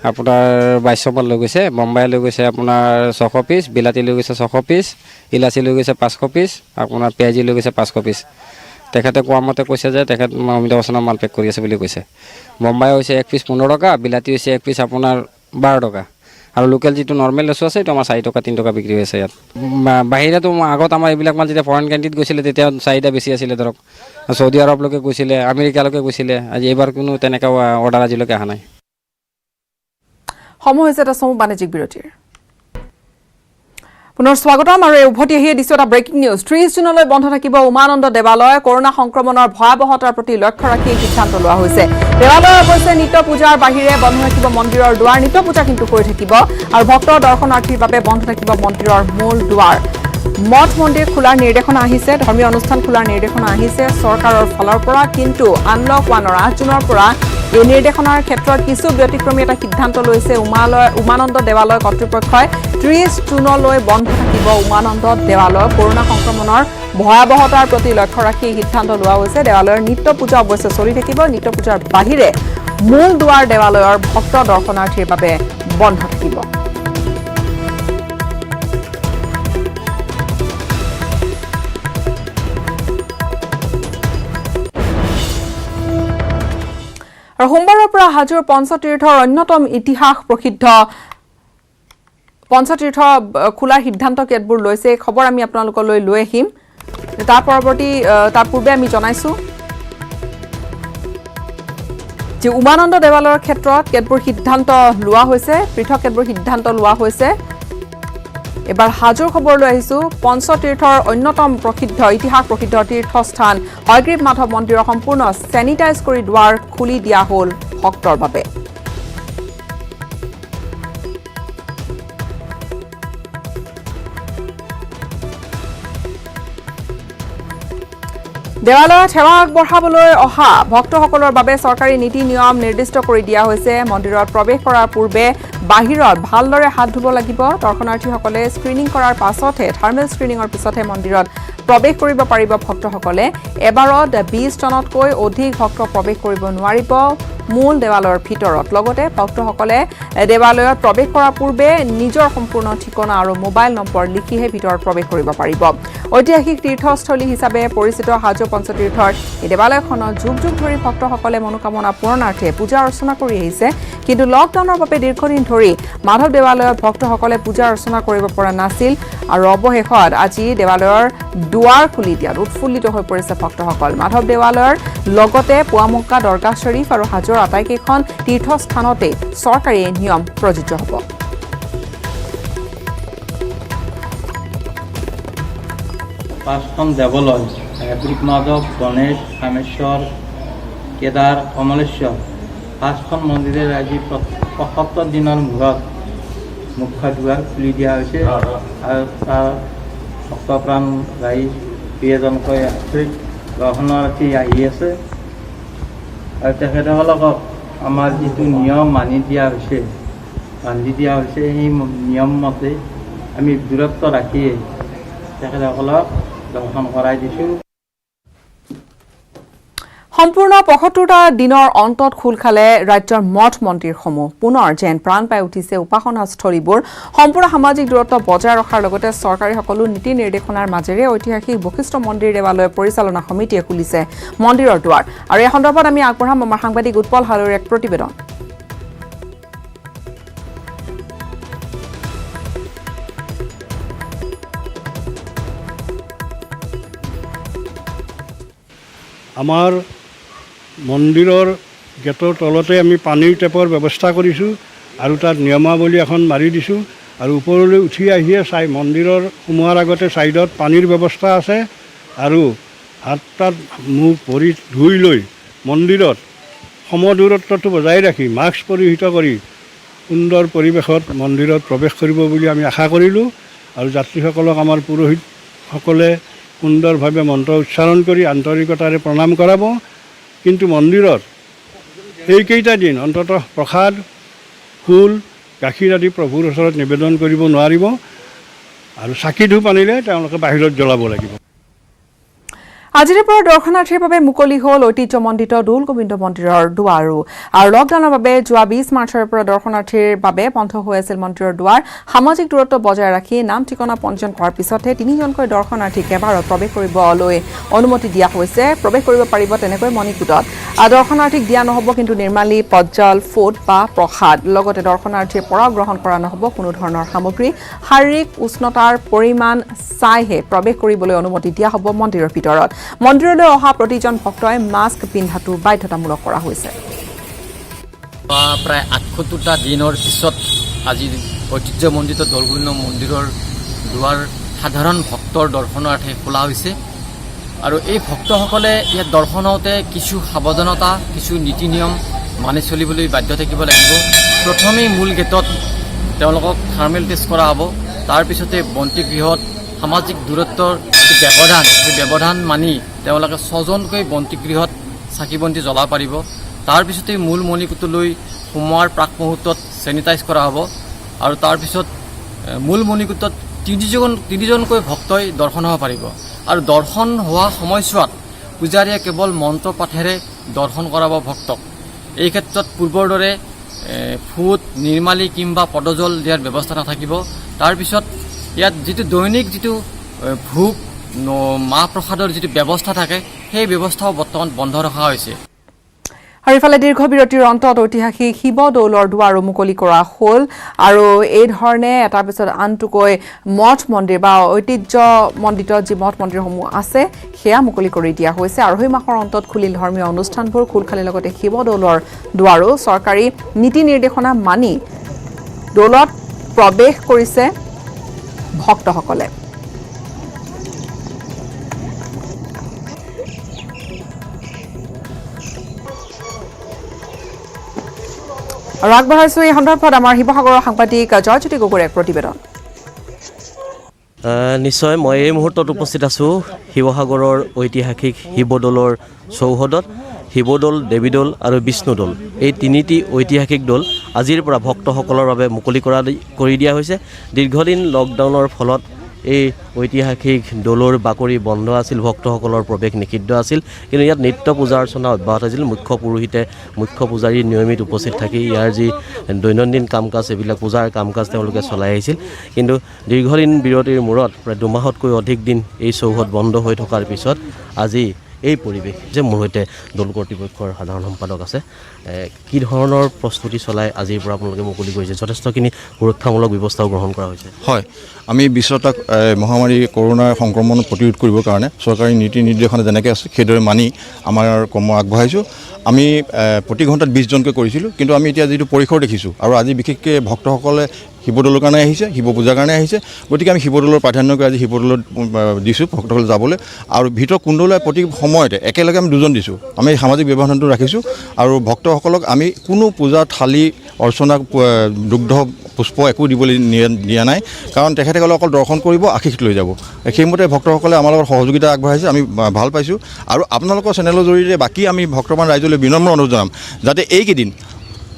আপোনাৰ 2200 মাল লৈ গৈছে। বম্বাই লৈ গৈছে আপোনাৰ 600 পিচ, বিলাতী লৈ গৈছে 600 পিচ, ইলাচি লৈ গৈছে 500 পিচ, আপোনাৰ পিয়াজি লৈ গৈছে 500 পিচ। তেখেতে কোৱা মতে কৈছে যে তেখেত অমিতাভ বচ্চনৰ মাল পেক কৰি আছে বুলি কৈছে। বম্বাই হৈছে 1 পিচ 15 টকা, বিলাতী হৈছে 1 পিচ আপোনাৰ 12 টকা, আৰু লোকেল যিটো নৰ্মেল লেচু আছে এইটো আমাৰ 4 টকা 3 টকা বিক্ৰী হৈছে ইয়াত। বাহিৰতো আগত আমাৰ এইবিলাক মাল যেতিয়া ফৰেইন কাণ্ট্ৰিত গৈছিলে তেতিয়া চাহিদা বেছি আছিলে, ধৰক চৌদি আৰবলৈকে গৈছিলে, আমেৰিকালৈকে গৈছিলে। আজি এইবাৰ কোনো তেনেকুৱা অৰ্ডাৰ আজিলৈকে অহা নাই। সময় হৈছে এটা চমু বাণিজ্যিক বিৰতিৰ। পুনৰ স্বাগতম, আৰু উভতি আহিয়ে দিছো এটা ব্ৰেকিং নিউজ। 30 জুনলৈ বন্ধ থাকিব উমানন্দ দেৱালয়। কৰোনা সংক্ৰমণৰ ভয়াৱহতাৰ প্ৰতি লক্ষ্য ৰাখি সিদ্ধান্ত লোৱা হৈছে। দেৱালয় অৱশ্যে নিত্য পূজাৰ বাহিৰে বন্ধ থাকিব মন্দিৰৰ দুৱাৰ। নিত্য পূজা কিন্তু কৰি থাকিব, আৰু ভক্ত দৰ্শনাৰ্থীৰ বাবে বন্ধ থাকিব মন্দিৰৰ মূল দুৱাৰ। মঠ মন্দিৰ খোলাৰ নিৰ্দেশনা আহিছে, ধৰ্মীয় অনুষ্ঠান খোলাৰ নিৰ্দেশনা আহিছে চৰকাৰৰ ফালৰ পৰা। কিন্তু আনলক 1ৰ 8 জুনৰ পৰা এই নিৰ্দেশনাৰ ক্ষেত্ৰত কিছু ব্যতিক্ৰমী এটা সিদ্ধান্ত লৈছে উমানন্দ দেৱালয় কৰ্তৃপক্ষই। 30 জুনলৈ বন্ধ থাকিব উমানন্দ দেৱালয়। কৰোনা সংক্ৰমণৰ ভয়াৱহতাৰ প্ৰতি লক্ষ্য ৰাখি সিদ্ধান্ত লোৱা হৈছে। দেৱালয়ৰ নিত্য পূজা অৱশ্যে চলি থাকিব। নিত্য পূজাৰ বাহিৰে মূল দুৱাৰ দেৱালয়ৰ ভক্ত দৰ্শনাৰ্থীৰ বাবে বন্ধ থাকিব। আৰু সোমবাৰৰ পৰা হাজোৰ পঞ্চতীৰ্থৰ অন্যতম ইতিহাস প্ৰসিদ্ধ পঞ্চতীৰ্থ খোলাৰ সিদ্ধান্ত কেতবোৰ লৈছে খবৰ আমি আপোনালোকলৈ লৈ আহিম তাৰ পূৰ্বে আমি জনাইছো যে উমানন্দ দেৱালয়ৰ ক্ষেত্ৰত কেতবোৰ সিদ্ধান্ত লোৱা হৈছে পৃথক কেতবোৰ সিদ্ধান্ত লোৱা হৈছে এবাৰ হাজোৰ খবৰ লৈ আহিছো পঞ্চতীৰ্থৰ অন্যতম প্ৰসিদ্ধ ইতিহাস প্ৰসিদ্ধ তীৰ্থস্থান হয়গ্ৰীৱ মাধৱ মন্দিৰৰ সম্পূৰ্ণ চেনিটাইজ কৰি দুৱাৰ খুলি দিয়া হ'ল ভক্তৰ বাবে দেৱালয়ত সেৱা আগবঢ়াবলৈ অহা ভক্তসকলৰ বাবে চৰকাৰী নীতি নিয়ম নিৰ্দিষ্ট কৰি দিয়া হৈছে মন্দিৰত প্ৰৱেশ কৰাৰ পূৰ্বে বাহিৰত ভালদৰে হাত ধুব লাগিব দৰ্শনাৰ্থীসকলে স্ক্ৰিনিং কৰাৰ পাছতহে থাৰ্মেল স্ক্ৰিনিঙৰ পিছতহে মন্দিৰত প্ৰৱেশ কৰিব পাৰিব ভক্তসকলে এবাৰত 20 জনতকৈ অধিক ভক্ত প্ৰৱেশ কৰিব নোৱাৰিব মূল দেৱালয়ৰ ভিতৰত লগতে ভক্তসকলে দেৱালয়ত প্ৰৱেশ কৰাৰ পূৰ্বে নিজৰ সম্পূৰ্ণ ঠিকনা আৰু মোবাইল নম্বৰ লিখিহে ভিতৰত প্ৰৱেশ কৰিব পাৰিব ঐতিহাসিক তীৰ্থস্থলী হিচাপে পৰিচিত হাজো পঞ্চতীৰ্থৰ এই দেৱালয়খনত যুগ যুগ ধৰি ভক্তসকলে মনোকামনা পূৰণাৰ্থে পূজা অৰ্চনা কৰি আহিছে কিন্তু লকডাউনৰ বাবে দীৰ্ঘদিন ধৰি মাধৱ দেৱালয়ত ভক্তসকলে পূজা অৰ্চনা কৰিব পৰা নাছিল আৰু অৱশেষত আজি দেৱালয়ৰ দুৱাৰ খুলি দিয়াত উৎফুল্লিত হৈ পৰিছে ভক্তসকল মাধৱ দেৱালয়ৰ লগতে পুৱামক্কা দৰগাহ শ্বৰীফ আৰু হাজোৰ আটাইকেইখন তীৰ্থস্থানতে চৰকাৰী নিয়ম প্ৰযোজ্য হ'ব পাঁচখন দেৱালয় হয়গ্ৰীৱ মাধৱ গণেশ কামেশ্বৰ কেদাৰ কমলেশ্বৰ পাঁচখন মন্দিৰৰ আজি ৭৫ দিনৰ মূৰত মুখ্য দুৱাৰ খুলি দিয়া হৈছে আৰু তাৰ ভক্তপ্ৰাণ ৰাইজ কেইজনকৈ দৰ্শনাৰ্থী আহি আছে আৰু তেখেতসকলক আমাৰ যিটো নিয়ম বান্ধি দিয়া হৈছে সেই নিয়ম মতে আমি দূৰত্ব ৰাখি তেখেতসকলক দৰ্শন কৰাই দিছোঁ সম্পূৰ্ণ ৭৫টা দিনৰ অন্তত খোল খালে ৰাজ্যৰ মঠ মন্দিৰসমূহ পুনৰ যেন প্ৰাণ পাই উঠিছে উপাসনাস্থলীবোৰ সম্পূৰ্ণ সামাজিক দূৰত্ব বজাই ৰখাৰ লগতে চৰকাৰী সকলো নীতি নিৰ্দেশনাৰ মাজেৰে ঐতিহাসিক বশিষ্ঠ মন্দিৰ দেৱালয় পৰিচালনা সমিতিয়ে খুলিছে মন্দিৰৰ দুৱাৰ আৰু এই সন্দৰ্ভত আমি আগবঢ়াম আমাৰ সাংবাদিক উৎপল হালৈৰ এক প্ৰতিবেদন আমাৰ মন্দিৰৰ গেটৰ তলতে আমি পানীৰ টেপৰ ব্যৱস্থা কৰিছোঁ আৰু তাত নিয়মাৱলী এখন মাৰি দিছোঁ আৰু ওপৰলৈ উঠি আহিয়ে মন্দিৰৰ সোমোৱাৰ আগতে ছাইডত পানীৰ ব্যৱস্থা আছে আৰু হাত তাত মুখ ভৰি ধুই লৈ মন্দিৰত সমদূৰত্বটো বজাই ৰাখি মাস্ক পৰিহিত কৰি সুন্দৰ পৰিৱেশত মন্দিৰত প্ৰৱেশ কৰিব বুলি আমি আশা কৰিলোঁ আৰু যাত্ৰীসকলক আমাৰ পুৰোহিতসকলে সুন্দৰভাৱে মন্ত্ৰ উচ্চাৰণ কৰি আন্তৰিকতাৰে প্ৰণাম কৰাব কিন্তু মন্দিৰত এইকেইটা দিন অন্ততঃ প্ৰসাদ ফুল গাখীৰ আদি প্ৰভুৰ ওচৰত নিবেদন কৰিব নোৱাৰিব আৰু চাকি ধূপ আনিলে তেওঁলোকে বাহিৰত জ্বলাব লাগিব আজিৰে পৰা দৰ্শনাৰ্থীৰ বাবে মুকলি হ'ল ঐতিহ্যমণ্ডিত দৌল গোবিন্দ মন্দিৰৰ দুৱাৰো আৰু লকডাউনৰ বাবে যোৱা 20 মাৰ্চৰ পৰা দৰ্শনাৰ্থীৰ বাবে বন্ধ হৈ আছিল মন্দিৰৰ দুৱাৰ সামাজিক দূৰত্ব বজাই ৰাখি নাম ঠিকনা পঞ্জীয়ন কৰাৰ পিছতহে 3জনকৈ দৰ্শনাৰ্থীক এবাৰত প্ৰৱেশ কৰিবলৈ অনুমতি দিয়া হৈছে প্ৰৱেশ কৰিব পাৰিব তেনেকৈ মণিকূটত দৰ্শনাৰ্থীক দিয়া নহ'ব কিন্তু নিৰ্মালী পজ্জল ফুড বা প্ৰসাদ লগতে দৰ্শনাৰ্থীৰ পৰা গ্ৰহণ কৰা নহ'ব কোনো ধৰণৰ সামগ্ৰী শাৰীৰিক উষ্ণতাৰ পৰিমাণ চাইহে প্ৰৱেশ কৰিবলৈ অনুমতি দিয়া হ'ব মন্দিৰৰ ভিতৰত মন্দিৰলৈ অহা প্ৰতিজন ভক্তই মাস্ক পিন্ধাটো বাধ্যতামূলক কৰা হৈছে প্ৰায় ৭৮টা দিনৰ পিছত আজি ঐতিহ্যমণ্ডিত দৌল গোবিন্দ মন্দিৰৰ দুৱাৰ সাধাৰণ ভক্তৰ দৰ্শনাৰ্থে খোলা হৈছে আৰু এই ভক্তসকলে ইয়াত দৰ্শন হওঁতে কিছু সাৱধানতা কিছু নীতি নিয়ম মানি চলিবলৈ বাধ্য থাকিব লাগিব প্ৰথমেই মূল গেটত তেওঁলোকক থাৰ্মেল টেষ্ট কৰা হ'ব তাৰপিছতে বন্তিগৃহত সামাজিক দূৰত্বৰ যি ব্যৱধান মানি তেওঁলোকে 6জনকৈ বন্তিগৃহত চাকি বন্তি জ্বলাব পাৰিব তাৰপিছতে মূল মণিকূটলৈ সোমোৱাৰ প্ৰাক মুহূৰ্তত চেনিটাইজ কৰা হ'ব আৰু তাৰপিছত মূল মণিকূটত 3জনকৈ ভক্তই দৰ্শন হ'ব পাৰিব আৰু দৰ্শন হোৱা সময়ছোৱাত পূজাৰীয়ে কেৱল মন্ত্ৰ পাঠেৰে দৰ্শন কৰাব ভক্তক এই ক্ষেত্ৰত পূৰ্বৰ দৰে ফুট নিৰ্মালী কিংবা পদজল দিয়াৰ ব্যৱস্থা নাথাকিব তাৰপিছত ইয়াত যিটো দৈনিক যিটো ভোগ মাহ প্ৰসাদৰ যিটো ব্যৱস্থা থাকে সেই ব্যৱস্থাও বৰ্তমান বন্ধ ৰখা হৈছে আৰু ইফালে দীৰ্ঘ বিৰতিৰ অন্তত ঐতিহাসিক শিৱদৌলৰ দুৱাৰো মুকলি কৰা হ'ল আৰু এই ধৰণে এটাৰ পিছত আনটোকৈ মঠ মন্দিৰ বা ঐতিহ্যমণ্ডিত যি মঠ মন্দিৰসমূহ আছে সেয়া মুকলি কৰি দিয়া হৈছে। আঢ়ৈ মাহৰ অন্তত খুলিল ধৰ্মীয় অনুষ্ঠানবোৰ। খোল খালিৰ লগতে শিৱদৌলৰ দুৱাৰো চৰকাৰী নীতি নিৰ্দেশনা মানি দৌলত প্ৰৱেশ কৰিছে ভক্তসকলে। আৰু আগবঢ়াইছো এই সন্দৰ্ভত আমাৰ শিৱসাগৰৰ সাংবাদিক জয়জ্যোতি গগৈৰ এক প্ৰতিবেদন। নিশ্চয় মই এই মুহূৰ্তত উপস্থিত আছোঁ শিৱসাগৰৰ ঐতিহাসিক শিৱদৌলৰ চৌহদত। শিৱদৌল, দেৱীদৌল আৰু বিষ্ণুদৌল এই তিনিটি ঐতিহাসিক দৌল আজিৰ পৰা ভক্তসকলৰ বাবে মুকলি কৰি দিয়া হৈছে। দীৰ্ঘদিন লকডাউনৰ ফলত এই ঐতিহাসিক দৌলৰ বাকৰি বন্ধ আছিল, ভক্তসকলৰ প্ৰৱেশ নিষিদ্ধ আছিল। কিন্তু ইয়াত নিত্য পূজা অৰ্চনা অব্যাহত আছিল। মুখ্য পুৰোহিতে, মুখ্য পূজাৰী নিয়মিত উপস্থিত থাকি ইয়াৰ যি দৈনন্দিন কাম কাজ, এইবিলাক পূজাৰ কাম কাজ তেওঁলোকে চলাই আহিছিল। কিন্তু দীৰ্ঘদিন বিৰতিৰ মূৰত প্ৰায় দুমাহতকৈ অধিক দিন এই চৌহদ বন্ধ হৈ থকাৰ পিছত আজি এই পৰিৱেশ যে মোৰ সৈতে দৌল কৰ্তৃপক্ষৰ সাধাৰণ সম্পাদক আছে, কি ধৰণৰ প্ৰস্তুতি চলাই আজিৰ পৰা আপোনালোকে মুকলি কৰিছে? যথেষ্টখিনি সুৰক্ষামূলক ব্যৱস্থাও গ্ৰহণ কৰা হৈছে। হয়, আমি বিশ্বত মহামাৰী কৰোণাৰ সংক্ৰমণ প্ৰতিৰোধ কৰিবৰ কাৰণে চৰকাৰী নীতি নিৰ্দেশনা যেনেকৈ আছে সেইদৰে মানি আমাৰ কৰ্ম আগবঢ়াইছোঁ। আমি প্ৰতি ঘণ্টাত 20 জনকৈ কৰিছিলোঁ, কিন্তু আমি এতিয়া যিটো পৰিসৰ দেখিছোঁ আৰু আজি বিশেষকৈ ভক্তসকলে শিৱদৌলৰ কাৰণে আহিছে, শিৱ পূজাৰ কাৰণে আহিছে, গতিকে আমি শিৱদৌলৰ প্ৰাধান্য কৰি আজি শিৱদৌলত দিছোঁ ভক্তসকলে যাবলৈ। আৰু ভিতৰ কুণ্ডলৈ প্ৰতি সময়তে একেলগে আমি 2 জন দিছোঁ। আমি সামাজিক ব্যৱধানটো ৰাখিছোঁ আৰু ভক্তসকলক আমি কোনো পূজা থালি অৰ্চনা দুগ্ধ পুষ্প একো দিবলৈ দিয়া নাই, কাৰণ তেখেতসকলে অকল দৰ্শন কৰিব, আশীষ লৈ যাব। সেইমতে ভক্তসকলে আমাৰ লগত সহযোগিতা আগবঢ়াইছে, আমি ভাল পাইছোঁ। আৰু আপোনালোকৰ চেনেলৰ জৰিয়তে বাকী আমি ভক্তবান ৰাইজলৈ বিনম্ৰ অনুৰোধ জনাম যাতে এইকেইদিন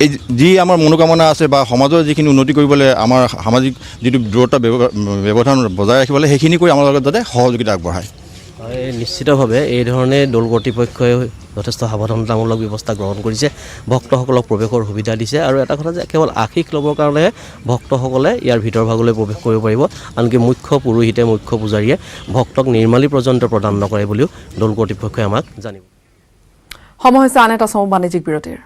এই যি আমাৰ মনোকামনা আছে বা সমাজৰ যিখিনি উন্নতি কৰিবলৈ আমাৰ সামাজিক যিটো দূৰত্ব ব্যৱধান বজাই ৰাখিবলৈ সেইখিনি কৰি আমাৰ লগত যাতে সহযোগিতা আগবঢ়ায়। নিশ্চিতভাৱে এই ধৰণে দৌল কৰ্তৃপক্ষই যথেষ্ট সাৱধানতামূলক ব্যৱস্থা গ্ৰহণ কৰিছে, ভক্তসকলক প্ৰৱেশৰ সুবিধা দিছে। আৰু এটা কথা যে কেৱল আশীষ ল'বৰ কাৰণেহে ভক্তসকলে ইয়াৰ ভিতৰ ভাগলৈ প্ৰৱেশ কৰিব পাৰিব, আনকি মুখ্য পুৰোহিতে, মুখ্য পূজাৰীয়ে ভক্তক নিৰ্মালী পৰ্যন্ত প্ৰদান নকৰে বুলিও দৌল কৰ্তৃপক্ষই আমাক জানিব। সময় হৈছে আন এটা চমু বাণিজ্যিক বিৰতিৰ।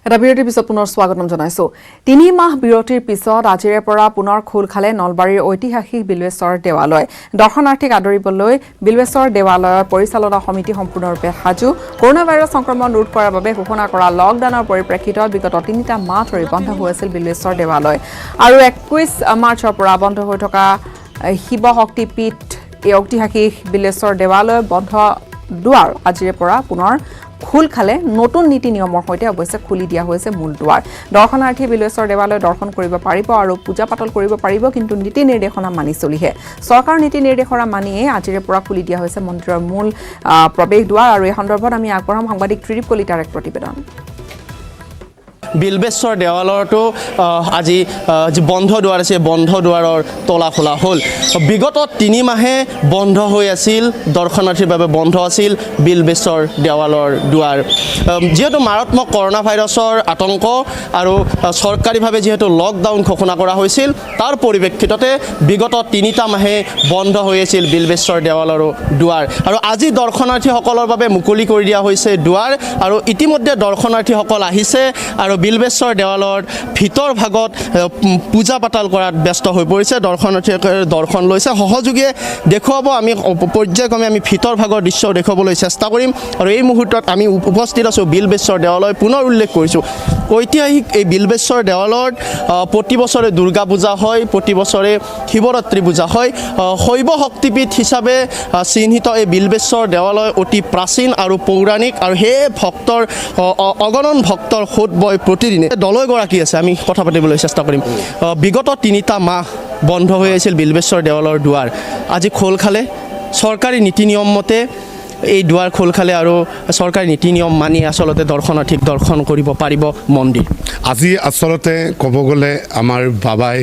এটা বিৰতিৰ পিছত পুনৰ স্বাগতম জনাইছোঁ। 3 মাহ বিৰতিৰ পিছত আজিৰে পৰা পুনৰ খোল খালে নলবাৰীৰ ঐতিহাসিক বিল্বেশ্বৰ দেৱালয়। দৰ্শনাৰ্থীক আদৰিবলৈ বিল্বেশ্বৰ দেৱালয়ৰ পৰিচালনা সমিতি সম্পূৰ্ণৰূপে সাজু। কৰোনা ভাইৰাছ সংক্ৰমণ ৰোধ কৰাৰ বাবে ঘোষণা কৰা লকডাউনৰ পৰিপ্ৰেক্ষিতত বিগত 3টা মাহ ধৰি বন্ধ হৈ আছিল বিল্বেশ্বৰ দেৱালয়। আৰু 21 মাৰ্চৰ পৰা বন্ধ হৈ থকা শিৱ শক্তিপীঠ এই ঐতিহাসিক বিল্বেশ্বৰ দেৱালয় বন্ধ দুৱাৰ আজিৰে পৰা পুনৰ খোল খালে। নতুন নীতি নিয়মৰ সৈতে অৱশ্যে খুলি দিয়া হৈছে মূল দুৱাৰ। দৰ্শনাৰ্থীয়ে বিল্বেশ্বৰ দেৱালয় দৰ্শন কৰিব পাৰিব আৰু পূজা পাতল কৰিব পাৰিব, কিন্তু নীতি নিৰ্দেশনা মানি চলিহে। চৰকাৰৰ নীতি নিৰ্দেশনা মানিয়ে আজিৰে পৰা খুলি দিয়া হৈছে মন্দিৰৰ মূল প্ৰৱেশ দুৱাৰ। আৰু এই সন্দৰ্ভত আমি আগবঢ়াম সাংবাদিক ত্ৰিদীপ কলিতাৰ এক প্ৰতিবেদন। বিল্বেশ্বৰ দেৱালয়তো আজি যি বন্ধ দুৱাৰ আছে, বন্ধ দুৱাৰৰ তলা খোলা হ'ল। বিগত 3 মাহে বন্ধ হৈ আছিল, দৰ্শনাৰ্থীৰ বাবে বন্ধ আছিল বিল্বেশ্বৰ দেৱালয়ৰ দুৱাৰ। যিহেতু মাৰাত্মক কৰোনা ভাইৰাছৰ আতংক আৰু চৰকাৰীভাৱে যিহেতু লকডাউন ঘোষণা কৰা হৈছিল, তাৰ পৰিপ্ৰেক্ষিততে বিগত 3টা মাহে বন্ধ হৈ আছিল বিল্বেশ্বৰ দেৱালয়ৰ দুৱাৰ। আৰু আজি দৰ্শনাৰ্থীসকলৰ বাবে মুকলি কৰি দিয়া হৈছে দুৱাৰ। আৰু ইতিমধ্যে দৰ্শনাৰ্থীসকল আহিছে আৰু বিল্বেশ্বৰ দেৱালয়ৰ ভিতৰ ভাগত পূজা পাতাল কৰাত ব্যস্ত হৈ পৰিছে। দৰ্শনাৰ্থীসকলে দৰ্শন লৈছে। সহযোগীয়ে দেখুৱাব, আমি পৰ্যায়ক্ৰমে আমি ভিতৰ ভাগৰ দৃশ্য দেখুৱাবলৈ চেষ্টা কৰিম। আৰু এই মুহূৰ্তত আমি উপস্থিত আছোঁ বিল্বেশ্বৰ দেৱালয়। পুনৰ উল্লেখ কৰিছোঁ, ঐতিহাসিক এই বিল্বেশ্বৰ দেৱালয়ত প্ৰতি বছৰে দুৰ্গা পূজা হয়, প্ৰতি বছৰে শিৱৰাত্ৰি পূজা হয়। শৈৱ শক্তিপীঠ হিচাপে চিহ্নিত এই বিল্বেশ্বৰ দেৱালয় অতি প্ৰাচীন আৰু পৌৰাণিক, আৰু সেই ভক্তৰ অগণন ভক্তৰ সোঁত বয় প্ৰতিদিনে। দলয়গৰাকী আছে, আমি কথা পাতিবলৈ চেষ্টা কৰিম। বিগত 3টা মাহ বন্ধ হৈ আছিল বিল্বেশ্বৰ দেৱালয়ৰ দুৱাৰ। আজি খোল খালে চৰকাৰী নীতি নিয়ম মতে। এই দুৱাৰ খোল খালে আৰু চৰকাৰী নীতি নিয়ম মানি আচলতে দৰ্শনাৰ্থীক দৰ্শন কৰিব পাৰিব মন্দিৰ। আজি আচলতে ক'ব গ'লে আমাৰ বাবাই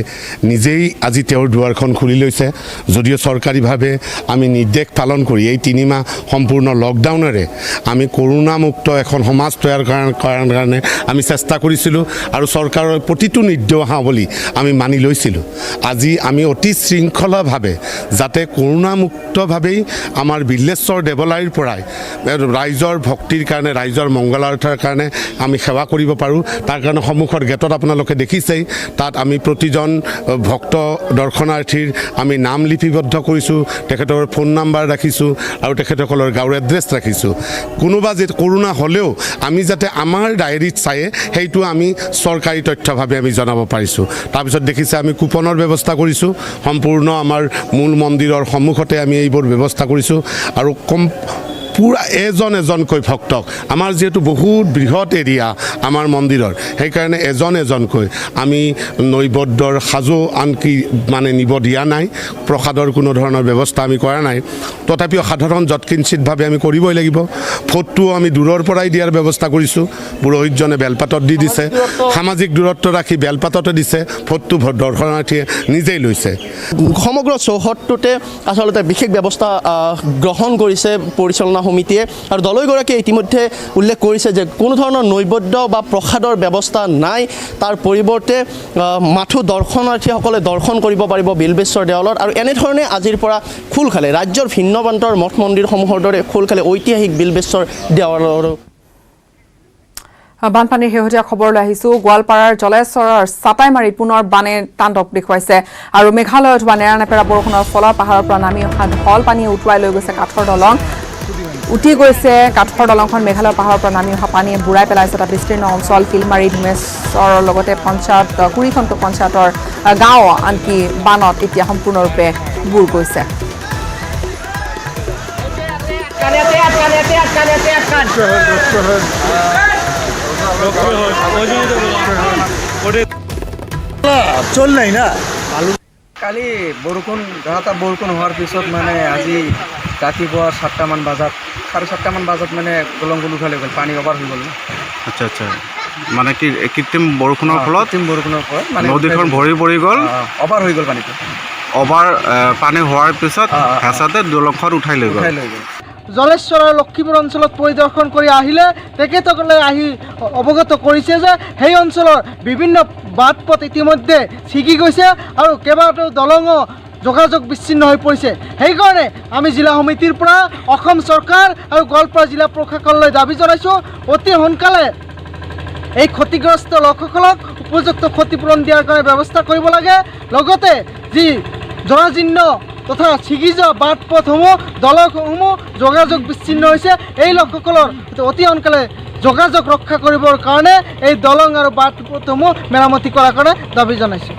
নিজেই আজি তেওঁৰ দুৱাৰখন খুলি লৈছে। যদিও চৰকাৰীভাৱে আমি নিৰ্দেশ পালন কৰি এই 3 মাহ সম্পূৰ্ণ লকডাউনেৰে আমি কৰোণামুক্ত এখন সমাজ তৈয়াৰ কৰাৰ কাৰণে আমি চেষ্টা কৰিছিলোঁ আৰু চৰকাৰৰ প্ৰতিটো নিৰ্দেশাৱলী আমি মানি লৈছিলোঁ। আজি আমি অতি শৃংখলাভাৱে যাতে কৰোণামুক্তভাৱেই আমাৰ বিল্বেশ্বৰ দেৱালয়ৰ পৰাই ৰাইজৰ ভক্তিৰ কাৰণে ৰাইজৰ মংগলাৰ্থৰ কাৰণে আমি সেৱা কৰিব পাৰোঁ। তাৰ কাৰণে সন্মুখৰ গেটত আপোনালোকে দেখিছেই, তাত আমি প্ৰতিজন ভক্ত দৰ্শনাৰ্থীৰ আমি নাম লিপিবদ্ধ কৰিছোঁ, তেখেতৰ ফোন নাম্বাৰ ৰাখিছোঁ আৰু তেখেতসকলৰ গাঁৱৰ এড্ৰেছ ৰাখিছোঁ। কোনোবা যে কৰোণা হ'লেও আমি যাতে আমাৰ ডায়েৰীত চায়ে সেইটো আমি চৰকাৰী তথ্যভাৱে আমি জনাব পাৰিছোঁ। তাৰপিছত দেখিছে আমি কুপনৰ ব্যৱস্থা কৰিছোঁ, সম্পূৰ্ণ আমাৰ মূল মন্দিৰৰ সন্মুখতে আমি এইবোৰ ব্যৱস্থা কৰিছোঁ আৰু পূৰা এজনকৈ ভক্তক, আমাৰ যিহেতু বহুত বৃহৎ এৰিয়া আমাৰ মন্দিৰৰ, সেইকাৰণে এজনকৈ আমি নৈবদ্যৰ সাজো আনকি মানে নিব দিয়া নাই, প্ৰসাদৰ কোনো ধৰণৰ ব্যৱস্থা আমি কৰা নাই। তথাপিও সাধাৰণ যৎকিঞ্চিতভাৱে আমি কৰিবই লাগিব। ভোটটোও আমি দূৰৰ পৰাই দিয়াৰ ব্যৱস্থা কৰিছোঁ, পুৰোহিতজনে বেলপাতত দি দিছে, সামাজিক দূৰত্ব ৰাখি বেলপাততে দিছে, ভোটটো দৰ্শনাৰ্থীয়ে নিজেই লৈছে। সমগ্ৰ চৌহদটোতে আচলতে বিশেষ ব্যৱস্থা গ্ৰহণ কৰিছে পৰিচালনা সমিতিয়ে আৰু দলৈগৰাকীয়ে ইতিমধ্যে উল্লেখ কৰিছে যে কোনো ধৰণৰ নৈবদ্য বা প্ৰসাদৰ ব্যৱস্থা নাই, তাৰ পৰিৱৰ্তে মাথো দৰ্শনাৰ্থীসকলে দৰ্শন কৰিব পাৰিব বিলবেশ্বৰ দেৱালত। আৰু এনেধৰণে আজিৰ পৰা খোল খালে ৰাজ্যৰ ভিন্ন প্ৰান্তৰ মঠ মন্দিৰসমূহৰ দৰে খোল খালে ঐতিহাসিক বিলবেশ্বৰ দেৱালৰো। বানপানীৰ শেহতীয়া খবৰলৈ আহিছোঁ। গোৱালপাৰাৰ জলেশ্বৰৰ চাটাইমাৰীত পুনৰ বানে তাণ্ডৱ দেখুৱাইছে আৰু মেঘালয়ত হোৱা নেৰানেপেৰা বৰষুণৰ ফলত পাহাৰৰ পৰা নামি অহা ঢল পানীয়ে উটুৱাই লৈ গৈছে কাঠৰ দলং। উটি গৈছে কাঠৰ দলংখন। মেঘালয় পাহাৰৰ পৰা নামি অহা পানীয়ে বুঢ়াই পেলাইছে এটা বিস্তীৰ্ণ অঞ্চল। শিলমাৰী ধুমেশ্বৰৰ লগতে পঞ্চায়ত কুৰিখনটো পঞ্চায়তৰ গাঁও আনকি বানত এতিয়া সম্পূৰ্ণৰূপে বুৰ গৈছে। চল নাই না কালি বৰষুণ ধাৰাসাৰ বৰষুণ হোৱাৰ পিছত মানে আজি ৰাতিপুৱা 7টামান বজাত 7:30মান বজাত মানে দলংখন উঠাই লৈ গ'ল, পানী অভাৰ হৈ গ'ল। আচ্ছা আচ্ছা, মানে কি কৃত্ৰিম বৰষুণৰ ফলত মানে নদীখন ভৰি পৰি গ'ল, অভাৰ হৈ গ'ল পানীটো। অভাৰ পানী হোৱাৰ পিছত হেঁচাতে দলংখন উঠাই লৈ গ'ল। জলেশ্বৰৰ লক্ষীপুৰ অঞ্চলত পৰিদৰ্শন কৰি আহিলে তেখেতসকলে আহি অৱগত কৰিছে যে সেই অঞ্চলৰ বিভিন্ন বাট পথ ইতিমধ্যে ছিগি গৈছে আৰু কেইবাটাও দলঙো যোগাযোগ বিচ্ছিন্ন হৈ পৰিছে। সেইকাৰণে আমি জিলা সমিতিৰ পৰা অসম চৰকাৰ আৰু গোৱালপাৰা জিলা প্ৰশাসনলৈ দাবী জনাইছোঁ, অতি সোনকালে এই ক্ষতিগ্ৰস্ত লোকসকলক উপযুক্ত ক্ষতিপূৰণ দিয়াৰ কাৰণে ব্যৱস্থা কৰিব লাগে। লগতে যি জৰাজীৰ্ণ তথা ছিগি যোৱা বাট পথসমূহ দলংসমূহ যোগাযোগ বিচ্ছিন্ন হৈছে, এই লোকসকলৰ অতি সোনকালে যোগাযোগ ৰক্ষা কৰিবৰ কাৰণে এই দলং আৰু বাট পথসমূহ মেৰামতি কৰাৰ কাৰণে দাবী জনাইছোঁ।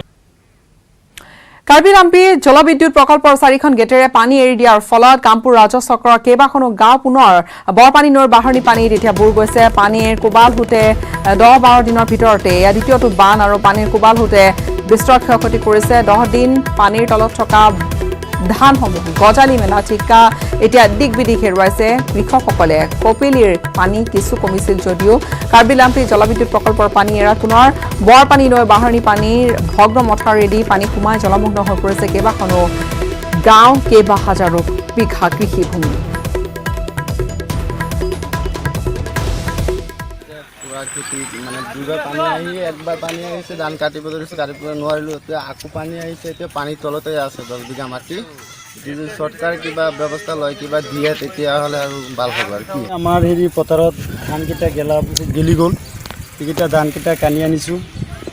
কাৰ্বি আংলং জলবিদ্যুৎ প্ৰকল্পৰ 4খন গেটেৰে পানী এৰি দিয়াৰ ফলত কামপুৰ ৰাজহ চক্ৰৰ কেইবাখনো গাঁও পুনৰ বৰপানী নৈৰ বাঢ়নি পানীত এতিয়া বুৰ গৈছে। পানীৰ কোবাল হোতে 10-12 দিনৰ ভিতৰতে এয়া দ্বিতীয়টো বান আৰু পানীৰ কোবাল হোতে বিস্তৰ ক্ষয়ক্ষতি কৰিছে। 10 দিন পানীৰ তলত থকা ধানসমূহ গজালি মেলা ঠিকা এতিয়া দিক বিদিক হেৰুৱাইছে কৃষকসকলে। কপিলীৰ পানী কিছু কমিছিল যদিও কাৰ্বি আংলং জলবিদ্যুৎ প্ৰকল্পৰ পানী এৰাত পুনৰ বৰপানী নৈ বাঢ়নি পানীৰ ভগ্ন মথাউৰিয়েদি পানী সোমাই জলমগ্ন হৈ পৰিছে কেইবাখনো গাঁও, কেইবা হাজাৰো বিঘা কৃষিভূমি। মানে দুবাৰ পানী আহি একবাৰ পানী আহিছে, ধান কাটিব ধৰিছে, কাটিব নোৱাৰিলোঁ, এতিয়া আকৌ পানী আহিছে, এতিয়া পানীৰ তলতে আছে 10 বিঘা মাটি। যদি চৰকাৰ কিবা ব্যৱস্থা লয়, কিবা দিয়ে তেতিয়াহ'লে আৰু ভাল হ'ব আৰু কি। আমাৰ হেৰি পথাৰত ধানকেইটা গেলি গ'ল, সেইকেইটা ধানকেইটা কানি আনিছোঁ,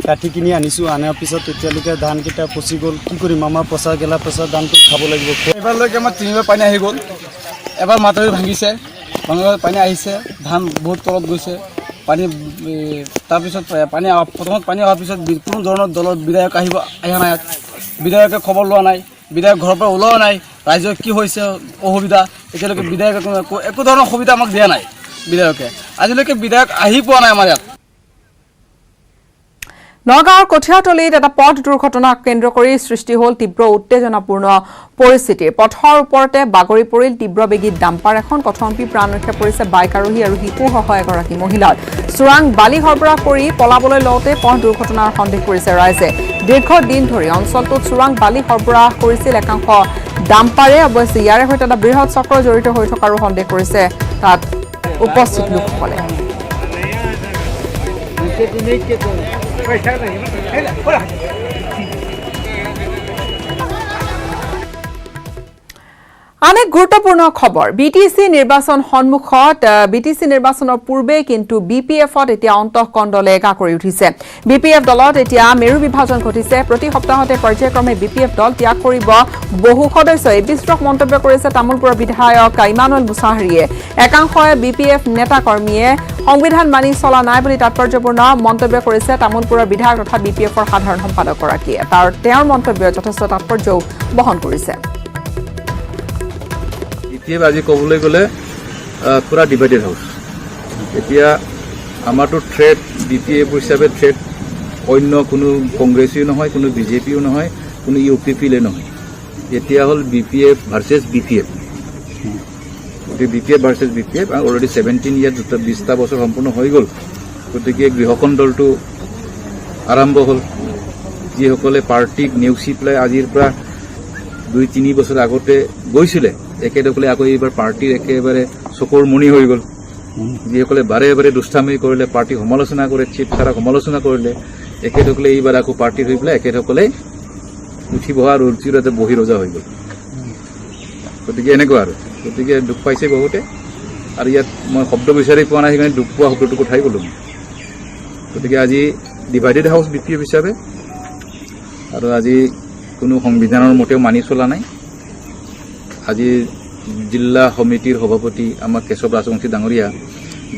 কাটি কিনি আনিছোঁ, অনাৰ পিছত তেতিয়ালৈকে ধানকেইটা পচি গ'ল, কি কৰিম, আমাৰ পচা গেলা পচা ধানটো খাব লাগিব। এবাৰলৈকে আমাৰ 3বাৰ পানী আহি গ'ল, এবাৰ মাথাউৰি ভাঙিছে, পানী আহিছে, ধান বহুত তলত গৈছে। পানী তাৰপিছত প্ৰথমত পানী অহাৰ পিছত কোনো ধৰণৰ দলৰ বিধায়ক অহা নাই, বিধায়কে খবৰ লোৱা নাই, বিধায়ক ঘৰৰ পৰা ওলোৱা নাই, ৰাইজৰ কি হৈছে অসুবিধা এতিয়ালৈকে বিধায়কে একো ধৰণৰ সুবিধা আমাক দিয়া নাই। বিধায়কে আজিলৈকে বিধায়ক আহি পোৱা নাই আমাৰ ইয়াত। নগাঁৱৰ কঠীয়াতলীত এটা পথ দুৰ্ঘটনাক কেন্দ্ৰ কৰি সৃষ্টি হ'ল তীব্ৰ উত্তেজনাপূৰ্ণ পৰিস্থিতি। পথৰ ওপৰতে বাগৰি পৰিল তীব্ৰবেগী ডাম্পাৰ এখন। কথমপি প্ৰাণ ৰক্ষা পৰিছে বাইক আৰোহী আৰু শিশুসহ এগৰাকী মহিলাৰ। চোৰাং বালি সৰবৰাহ কৰি পলাবলৈ লওঁতে পথ দুৰ্ঘটনাৰ সন্দেহ কৰিছে ৰাইজে। দীৰ্ঘদিন ধৰি অঞ্চলটোত চোৰাং বালি সৰবৰাহ কৰিছিল একাংশ ডাম্পাৰে। অৱশ্যে ইয়াৰে সৈতে এটা বৃহৎ চক্ৰ জড়িত হৈ থকাৰো সন্দেহ কৰিছে তাত উপস্থিত লোকসকলে। আন এক গুৰুত্বপূৰ্ণ খবৰ বিটিসি নিৰ্বাচন সন্মুখত বিটিসি নিৰ্বাচনৰ পূৰ্বে কিন্তু বিপিএফত এতিয়া অন্তঃকণ্ডলে একা কৰি উঠিছে বিপিএফ দলত এতিয়া মেৰু বিভাজন ঘটিছে প্ৰতি সপ্তাহতে পৰ্যায়ক্ৰমে বিপিএফ দল ত্যাগ কৰিব বহু সদস্যই বিস্ফোৰক মন্তব্য কৰিছে তামুলপুৰৰ বিধায়ক ইমানুৱেল মুছাহাৰীয়ে একাংশই বিপিএফ নেতা কৰ্মীয়ে সংবিধান মানি চলা নাই বুলি তাৎপৰ্যপূৰ্ণ মন্তব্য কৰিছে তামুলপুৰৰ বিধায়ক তথা বিপিএফৰ সাধাৰণ সম্পাদকগৰাকীয়ে তেওঁৰ মন্তব্যই যথেষ্ট তাৎপৰ্যও বহন কৰিছে বিপিএফ আজি ক'বলৈ গ'লে পুৰা ডিভাইডেড হাউচ এতিয়া আমাৰতো থ্ৰেট বিপিএফ হিচাপে থ্ৰেট অন্য কোনো কংগ্ৰেছীও নহয় কোনো বিজেপিও নহয় কোনো ইউ পি পিলে নহয় এতিয়া হ'ল বিপিএফ ভাৰ্চেছ বিপিএফ গতিকে বিপিএফ ভাৰ্চেছ বিপিএফ অলৰেডি 17 ইয়াৰ 20টা বছৰ সম্পূৰ্ণ হৈ গ'ল গতিকে গৃহকণ দলটো আৰম্ভ হ'ল যিসকলে পাৰ্টিক নেওচি পেলাই আজিৰ পৰা 2-3 বছৰ আগতে গৈছিলে একেদৰে আকৌ এইবাৰ পাৰ্টিৰ একেবাৰে চকুৰ মণি হৈ গ'ল যিসকলে বাৰে বাৰে দুষ্টামি কৰিলে পাৰ্টি সমালোচনা কৰে চিফ ছাৰক সমালোচনা কৰিলে একেদৰে এইবাৰ আকৌ পাৰ্টিৰ হৈ পেলাই একেসকলে উঠি বহা ৰুচিৰতে বহি ৰজা হৈ গ'ল গতিকে এনেকুৱা আৰু গতিকে দুখ পাইছে বহুতে আৰু ইয়াত মই শব্দ বিচাৰি পোৱা নাই সেইকাৰণে দুখ পোৱা শব্দটো কথাই ক'লোঁ গতিকে আজি ডিভাইডেড হাউচ বিপিএফ হিচাপে আৰু আজি কোনো সংবিধানৰ মতেও মানি চলা নাই আজি জিলা সমিতিৰ সভাপতি আমাৰ কেশৱ ৰাজবংশী ডাঙৰীয়া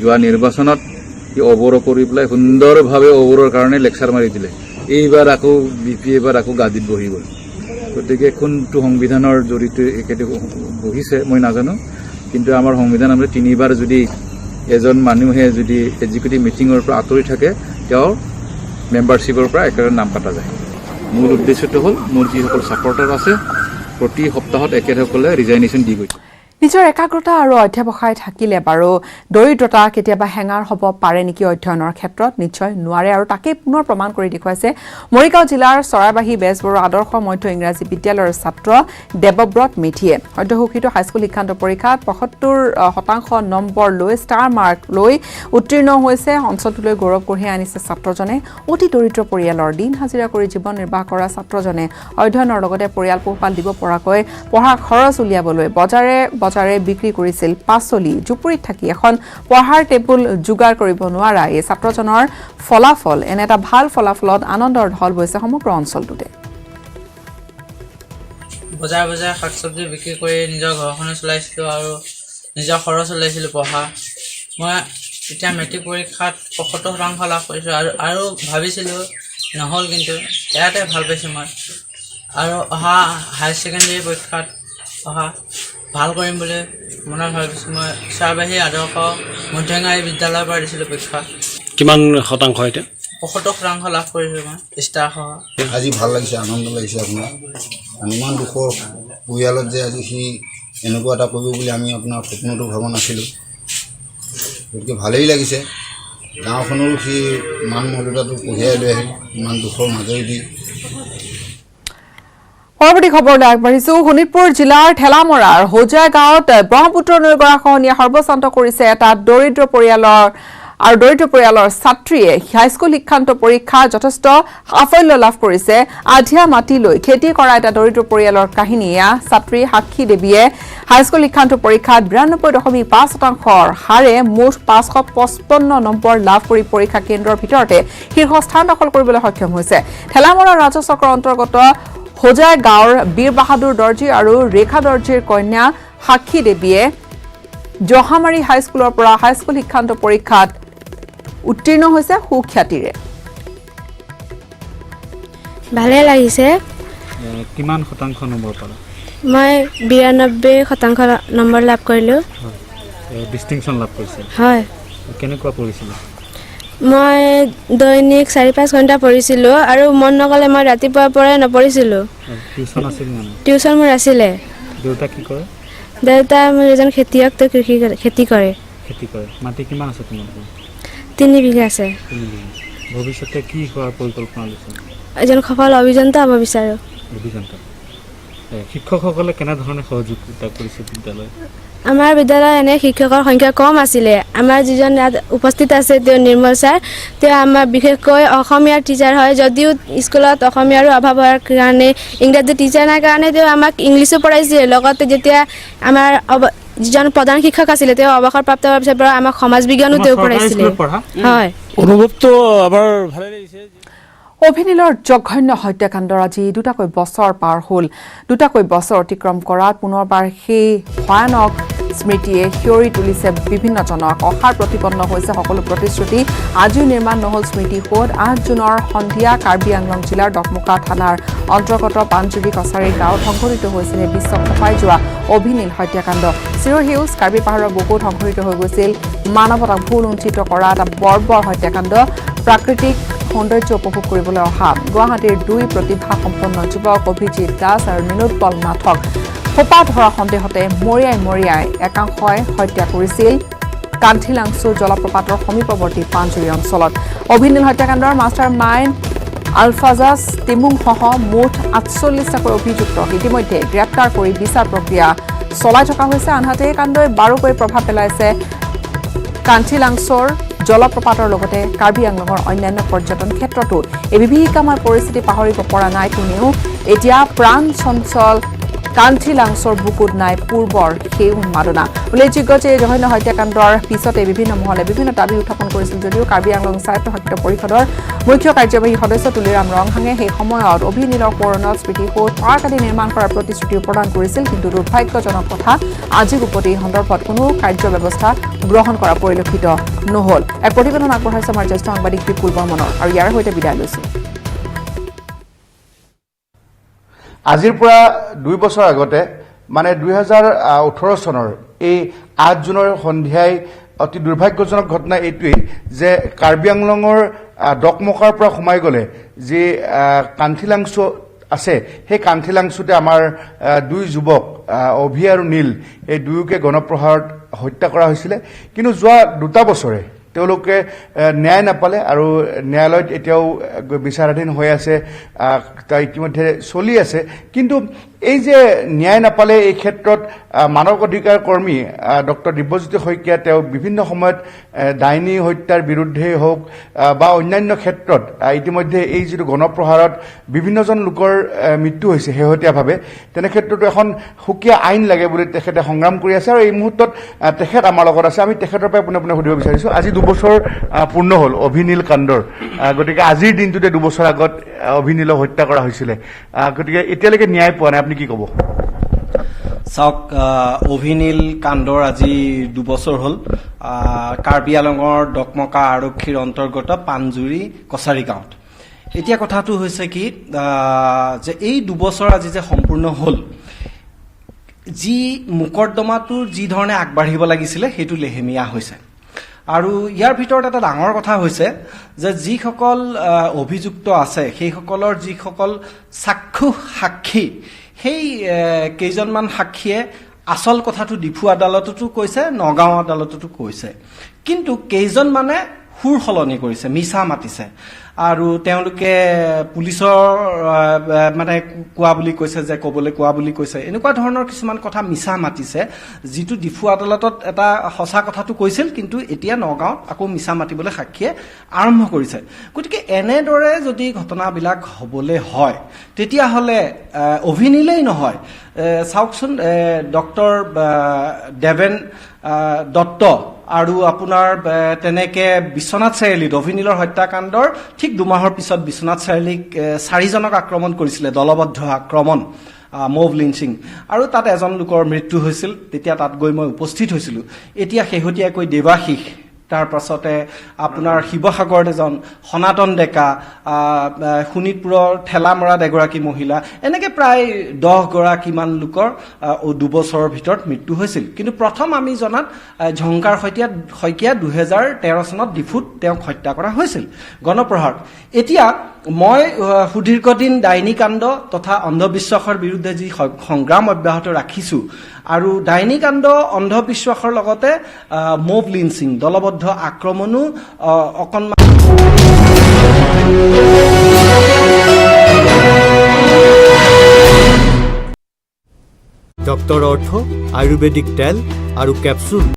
যোৱা নিৰ্বাচনত অৱৰ কৰি পেলাই সুন্দৰভাৱে অৱৰৰ কাৰণে লেকচাৰ মাৰি দিলে এইবাৰ আকৌ বিপিএফৰ আকৌ গাদীত বহি গ'ল গতিকে কোনটো সংবিধানৰ জৰিয়তে একেতে বহিছে মই নাজানো কিন্তু আমাৰ সংবিধান আমাৰ 3বাৰ যদি এজন মানুহে যদি এক্সিকিউটিভ মিটিঙৰ পৰা আঁতৰি থাকে তেওঁৰ মেম্বাৰশ্বিপৰ পৰা একেবাৰে নাম কাটা যায় মূল উদ্দেশ্যটো হ'ল মোৰ যিসকল ছাপৰ্টাৰ আছে প্ৰতি সপ্তাহত একেসকলে ৰিজাইনেশ্যন দি গৈছে নিজৰ একাগ্ৰতা আৰু অধ্যাৱসায় থাকিলে বাৰু দৰিদ্ৰতা কেতিয়াবা হেঙাৰ হ'ব পাৰে নেকি অধ্যয়নৰ ক্ষেত্ৰত নিশ্চয় নোৱাৰে আৰু তাকে পুনৰ প্ৰমাণ কৰি দেখুৱাইছে মৰিগাঁও জিলাৰ চৰাইবাহী বেজবৰুৱা আদৰ্শ মধ্য ইংৰাজী বিদ্যালয়ৰ ছাত্ৰ দেৱব্ৰত মেধিয়ে সদ্যঘোষিত হাইস্কুল শিক্ষান্ত পৰীক্ষাত ৭৫% নম্বৰ লৈ ষ্টাৰ মাৰ্ক লৈ উত্তীৰ্ণ হৈছে অঞ্চলটোলৈ গৌৰৱ কঢ়িয়াই আনিছে ছাত্ৰজনে অতি দৰিদ্ৰ পৰিয়ালৰ দিন হাজিৰা কৰি জীৱন নিৰ্বাহ কৰা ছাত্ৰজনে অধ্যয়নৰ লগতে পৰিয়াল পোহপাল দিব পৰাকৈ পঢ়াৰ খৰচ উলিয়াবলৈ বজাৰে বিক্ৰী কৰিছিল পাচলি জুপুৰিত থাকি এখন পঢ়াৰ টেবুল যোগাৰ কৰিব নোৱাৰা এই ছাত্ৰজনৰ ফলাফল এনে এটা ভাল ফলাফলত আনন্দৰ ঢল বৈছে সমগ্ৰ অঞ্চলটোতে বজাৰ শাক চব্জি বিক্ৰী কৰি নিজৰ ঘৰখনো চলাইছিলোঁ আৰু নিজৰ খৰচ ওলাইছিলোঁ পঢ়া মই এতিয়া মেট্ৰিক পৰীক্ষাত ৭৫% লাভ কৰিছোঁ আৰু ভাবিছিলোঁ নহ'ল কিন্তু ইয়াতে ভাল পাইছোঁ মই আৰু অহা হায়াৰ ছেকেণ্ডেৰী পৰীক্ষাত ভাল কৰিম বুলি মনত ভাবিছোঁ মই চৰাইবাহী আদৰ্শ মধ্য ইংৰাজী বিদ্যালয়ৰ পৰা দিছিলোঁ পৰীক্ষা কিমান শতাংশ এতিয়া ৭৫% লাভ কৰিছোঁ মই ষ্টাৰসহ আজি ভাল লাগিছে আনন্দ লাগিছে আপোনাৰ ইমান দুখৰ পৰিয়ালত যে আজি সি এনেকুৱা এটা কৰিব বুলি আমি আপোনাৰ সপোনতো ভবা নাছিলোঁ গতিকে ভালেই লাগিছে গাঁওখনৰো সি মান মৰ্যাদাটো কঢ়িয়াই লৈ আহিল ইমান দুখৰ মাজেদি পৰৱৰ্তী খবৰলৈ আগবাঢ়িছো শোণিতপুৰ জিলাৰ ঠেলামৰাৰ হোজা গাঁৱত ব্ৰহ্মপুত্ৰ নৈৰ গৰাখহনীয়ে সৰ্বশান্ত কৰিছে এটা দৰিদ্ৰ পৰিয়ালৰ ছাত্ৰীয়ে হাইস্কুল শিক্ষান্ত পৰীক্ষা যথেষ্ট সাফল্য লাভ কৰিছে আধিয়া মাটি লৈ খেতি কৰা এটা দৰিদ্ৰ পৰিয়ালৰ কাহিনী এয়া ছাত্ৰী সাক্ষী দেৱীয়ে হাইস্কুল শিক্ষান্ত পৰীক্ষাত ৯২.৫% হাৰে মুঠ ৫৫৫ নম্বৰ লাভ কৰি পৰীক্ষা কেন্দ্ৰৰ ভিতৰতে শীৰ্ষস্থান দখল কৰিবলৈ সক্ষম হৈছে ঠেলামৰা ৰাজহ চক্ৰৰ অন্তৰ্গত হোজাই গাঁৱৰ বীৰ বাহাদুৰ দৰ্জী আৰু ৰেখা দৰ্জীৰ কন্যা সাক্ষী দেৱীয়ে জহামাৰী হাইস্কুলৰ পৰা হাইস্কুল শিক্ষান্ত পৰীক্ষাত উত্তীৰ্ণ হৈছে সুখ্যাতিৰে ভালে লাগিছে কিমান শতাংশ নম্বৰ পালা মই ৯২% নম্বৰ লাভ কৰিলোঁ ডিষ্টিংশ্যন লাভ কৰিছে হয় কেনেকুৱা পৰিছিলে মই দৈনিক ৪-৫ ঘণ্টা পঢ়িছিলোঁ আৰু মন নগ'লে মই ৰাতিপুৱাৰ পৰাই নপঢ়িছিলোঁ টিউশ্যন আছিল মানে টিউশ্যন মোৰ আছিলে দেউতা কি কৰে দেউতা মোৰ এজন খেতিয়ক তেওঁ খেতি কৰে মাটি কিমান আছে তোমালোকৰ ৩ বিঘা আছে ভৱিষ্যতে কি হোৱাৰ পৰিকল্পনা লৈছে এজন সফল অভিযন্তা হ'ব বিচাৰোঁ অভিযন্তা শিক্ষকসকলে কেনেধৰণে সহযোগিতা কৰিছে বিদ্যালয়? আমাৰ বিদ্যালয়ত এনে শিক্ষকৰ সংখ্যা কম আছিলে। আমাৰ যিজন ইয়াত উপস্থিত আছে তেওঁ নিৰ্মল ছাৰ, তেওঁ আমাৰ বিশেষকৈ অসমীয়াৰ টিচাৰ হয়। যদিও স্কুলত অসমীয়াৰো অভাৱ হোৱাৰ কাৰণে ইংৰাজী টিচাৰ নাই কাৰণে তেওঁ আমাক ইংলিছো পঢ়াইছিল। লগতে যেতিয়া আমাৰ যিজন প্ৰধান শিক্ষক আছিলে তেওঁ অৱসৰপ্ৰাপ্ত হোৱাৰ পিছৰ পৰা আমাক সমাজ বিজ্ঞানো তেওঁ পঢ়াইছিলে। হয়, অনুভৱটো আমাৰ ভালে লাগিছে। অভিনীলৰ জঘন্য হত্যাকাণ্ডৰ আজি দুটাকৈ বছৰ পাৰ হ'ল। দুটাকৈ বছৰ অতিক্ৰম কৰাত পুনৰবাৰ সেই ভয়ানক স্মৃতিয়ে শিয়ৰি তুলিছে বিভিন্নজনক। অহাৰ প্ৰতিপন্ন হৈছে সকলো প্ৰতিশ্ৰুতি। আজিও নিৰ্মাণ নহ'ল স্মৃতি সৌধ। 8 জুনৰ সন্ধিয়া কাৰ্বি আংলং জিলাৰ ডকমকা থানাৰ অন্তৰ্গত পাঞ্জুৰি কছাৰী গাঁৱত সংঘটিত হৈছিল বিশ্ব খপাই যোৱা অভিনীল হত্যাকাণ্ড। চিৰসেউজ কাৰ্বি পাহাৰৰ বুকুত সংঘটিত হৈ গৈছিল মানৱতাক ভুলুণ্ঠিত কৰা এটা বৰ্বৰ হত্যাকাণ্ড। প্ৰাকৃতিক সৌন্দৰ্য উপভোগ কৰিবলৈ অহা গুৱাহাটীৰ 2 প্ৰতিভাসম্পন্ন যুৱক অভিজিত দাস আৰু নিলোৎপল নাথক সোপা ধৰা সন্দেহতে মৰিয়াই একাংশই হত্যা কৰিছিল কান্থিলাংছু জলপ্ৰপাতৰ সমীপৱৰ্তী পাঞ্জুৰি অঞ্চলত। অভিনীল হত্যাকাণ্ডৰ মাষ্টাৰ মাইণ্ড আলফাজাজ টিমুংসহ মুঠ 48টাকৈ অভিযুক্তক ইতিমধ্যে গ্ৰেপ্তাৰ কৰি বিচাৰ প্ৰক্ৰিয়া চলাই থকা হৈছে। আনহাতে এই কাণ্ডই বাৰুকৈ প্ৰভাৱ পেলাইছে কান্থিলাংছুৰ জলপ্ৰপাতৰ লগতে কাৰ্বি আংলঙৰ অন্যান্য পৰ্যটন ক্ষেত্ৰতো। এই বিভীষিকাময় পৰিস্থিতি পাহৰিব পৰা নাই কোনেও। এতিয়া প্ৰাণ চঞ্চল কান্থিলাংছুৰ বুকুত নাই পূৰ্বৰ সেই উন্মাদনা। উল্লেখযোগ্য যে এই জঘন্য হত্যাকাণ্ডৰ পিছতে বিভিন্ন মহলে বিভিন্ন দাবী উত্থাপন কৰিছিল যদিও কাৰ্বি আংলং স্বায়ত্তশাসিত পৰিষদৰ মুখ্য কাৰ্যবাহী সদস্য তুলিৰাম ৰংহাঙে সেই সময়ত অভিনীলৰ কৰণত স্মৃতিসৌধ পৰাকালি নিৰ্মাণ কৰাৰ প্ৰতিশ্ৰুতিও প্ৰদান কৰিছিল। কিন্তু দুৰ্ভাগ্যজনক কথা আজি উপ্তি এই সন্দৰ্ভত কোনো কাৰ্যব্যৱস্থা গ্ৰহণ কৰা পৰিলক্ষিত নহ'ল। এক প্ৰতিবেদন আগবঢ়াইছে আমাৰ জ্যেষ্ঠ সাংবাদিক বিপুল বৰ্মনৰ আৰু ইয়াৰ সৈতে বিদায় লৈছোঁ। আজিৰ পৰা 2 বছৰ আগতে মানে 2018 চনৰ এই 8 জুনৰ সন্ধিয়াই অতি দুৰ্ভাগ্যজনক ঘটনা এইটোৱেই যে কাৰ্বি আংলঙৰ ডকমকাৰ পৰা সোমাই গ'লে যি কান্থিলাংছু আছে সেই কান্থিলাংছুতে আমাৰ 2 যুৱক অভি আৰু নীল এই দুয়োকে গণপ্ৰহাৰত হত্যা কৰা হৈছিলে। কিন্তু যোৱা 2 বছৰে তেওঁলোকে ন্যায় নাপালে আৰু ন্যায়ালয়ত এতিয়াও বিচাৰাধীন হৈ আছে, ইতিমধ্যে চলি আছে। কিন্তু এই যে ন্যায় নাপালে এই ক্ষেত্ৰত মানৱ অধিকাৰ কৰ্মী ডক্টৰ দিব্যজ্যোতি শইকীয়া তেওঁ বিভিন্ন সময়ত ডাইনী হত্যাৰ বিৰুদ্ধে হওক বা অন্যান্য ক্ষেত্ৰত ইতিমধ্যে এই যিটো গণপ্ৰহাৰত বিভিন্নজন লোকৰ মৃত্যু হৈছে শেহতীয়াভাৱে, তেনে ক্ষেত্ৰতো এখন সুকীয়া আইন লাগে বুলি তেখেতে সংগ্ৰাম কৰি আছে। আৰু এই মুহূৰ্তত তেখেত আমাৰ লগত আছে। আমি তেখেতৰ পৰা পোনে পোনে সুধিব বিচাৰিছোঁ, আজি 2 বছৰ পূৰ্ণ হ'ল অভিনীল কাণ্ডৰ। গতিকে আজিৰ দিনটোতে 2 বছৰ আগত অভিনীলক হত্যা কৰা হৈছিলে। গতিকে এতিয়ালৈকে ন্যায় পোৱা নাই, আপুনি কি ক'ব? চাওক, অভিনীল কাণ্ডৰ আজি 2 বছৰ হ'ল। কাৰ্বি আংলঙৰ ডকমকা আৰক্ষীৰ অন্তৰ্গত পাঞ্জুৰি কছাৰী গাঁৱত। এতিয়া কথাটো হৈছে কি যে এই 2 বছৰ আজি যে সম্পূৰ্ণ হ'ল, যি মোকৰ্দমাটোৰ যি ধৰণে আগবাঢ়িব লাগিছিলে সেইটো লেহেমীয়া হৈছে। আৰু ইয়াৰ ভিতৰত এটা ডাঙৰ কথা হৈছে যে যিসকল অভিযুক্ত আছে সেইসকলৰ যিসকল সাক্ষী সেই কেইজনমান সাক্ষীয়ে আচল কথাটো ডিফু আদালততো কৈছে, নগাঁও আদালততো কৈছে। কিন্তু কেইজনমানে সুৰ সলনি কৰিছে, মিছা মাতিছে আৰু তেওঁলোকে পুলিচৰ মানে কোৱা বুলি কৈছে, যে ক'বলৈ কোৱা বুলি কৈছে, এনেকুৱা ধৰণৰ কিছুমান কথা মিছা মাতিছে, যিটো ডিফু আদালতত এটা সঁচা কথাটো কৈছিল কিন্তু এতিয়া নগাঁৱত আকৌ মিছা মাতিবলৈ সাক্ষীয়ে আৰম্ভ কৰিছে। গতিকে এনেদৰে যদি ঘটনাবিলাক হ'বলৈ হয় তেতিয়াহ'লে অভিনীলেই নহয়, চাওকচোন ডক্টৰ দেৱেন দত্ত আৰু আপোনাৰ তেনেকে বিশ্বনাথ চাৰিআলিত অভিনীলৰ হত্যাকাণ্ডৰ ঠিক 2 মাহৰ পিছত বিশ্বনাথ চাৰিআলিক 4জনক আক্ৰমণ কৰিছিলে, দলবদ্ধ আক্ৰমণ, মব লিঞ্চিং, আৰু তাত এজন লোকৰ মৃত্যু হৈছিল। তেতিয়া তাত গৈ মই উপস্থিত হৈছিলোঁ। এতিয়া শেহতীয়াকৈ দেৱাশীষ, তাৰ পাছতে আপোনাৰ শিৱসাগৰত এজন সনাতন ডেকা, শোণিতপুৰৰ ঠেলামৰাত এগৰাকী মহিলা, এনেকৈ প্ৰায় 10 গৰাকীমান লোকৰ 2 বছৰৰ ভিতৰত মৃত্যু হৈছিল। কিন্তু প্ৰথম আমি জনাত ঝংকাৰ শইকীয়া 2013 চনত ডিফুত তেওঁক হত্যা কৰা হৈছিল গণপ্ৰহাৰত। এতিয়া মই সুদীৰ্ঘদিন ডাইনী কাণ্ড তথা অন্ধবিশ্বাসৰ বিৰুদ্ধে যি সংগ্ৰাম অব্যাহত ৰাখিছোঁ আৰু ডাইনী কাণ্ড, অন্ধবিশ্বাসৰ লগতে মব লিঞ্চিং, দলবদ্ধ আক্ৰমণো অকণমান ডক্টৰ অৰ্থ আয়ুৰ্বেদিক তেল আৰু কেপচুল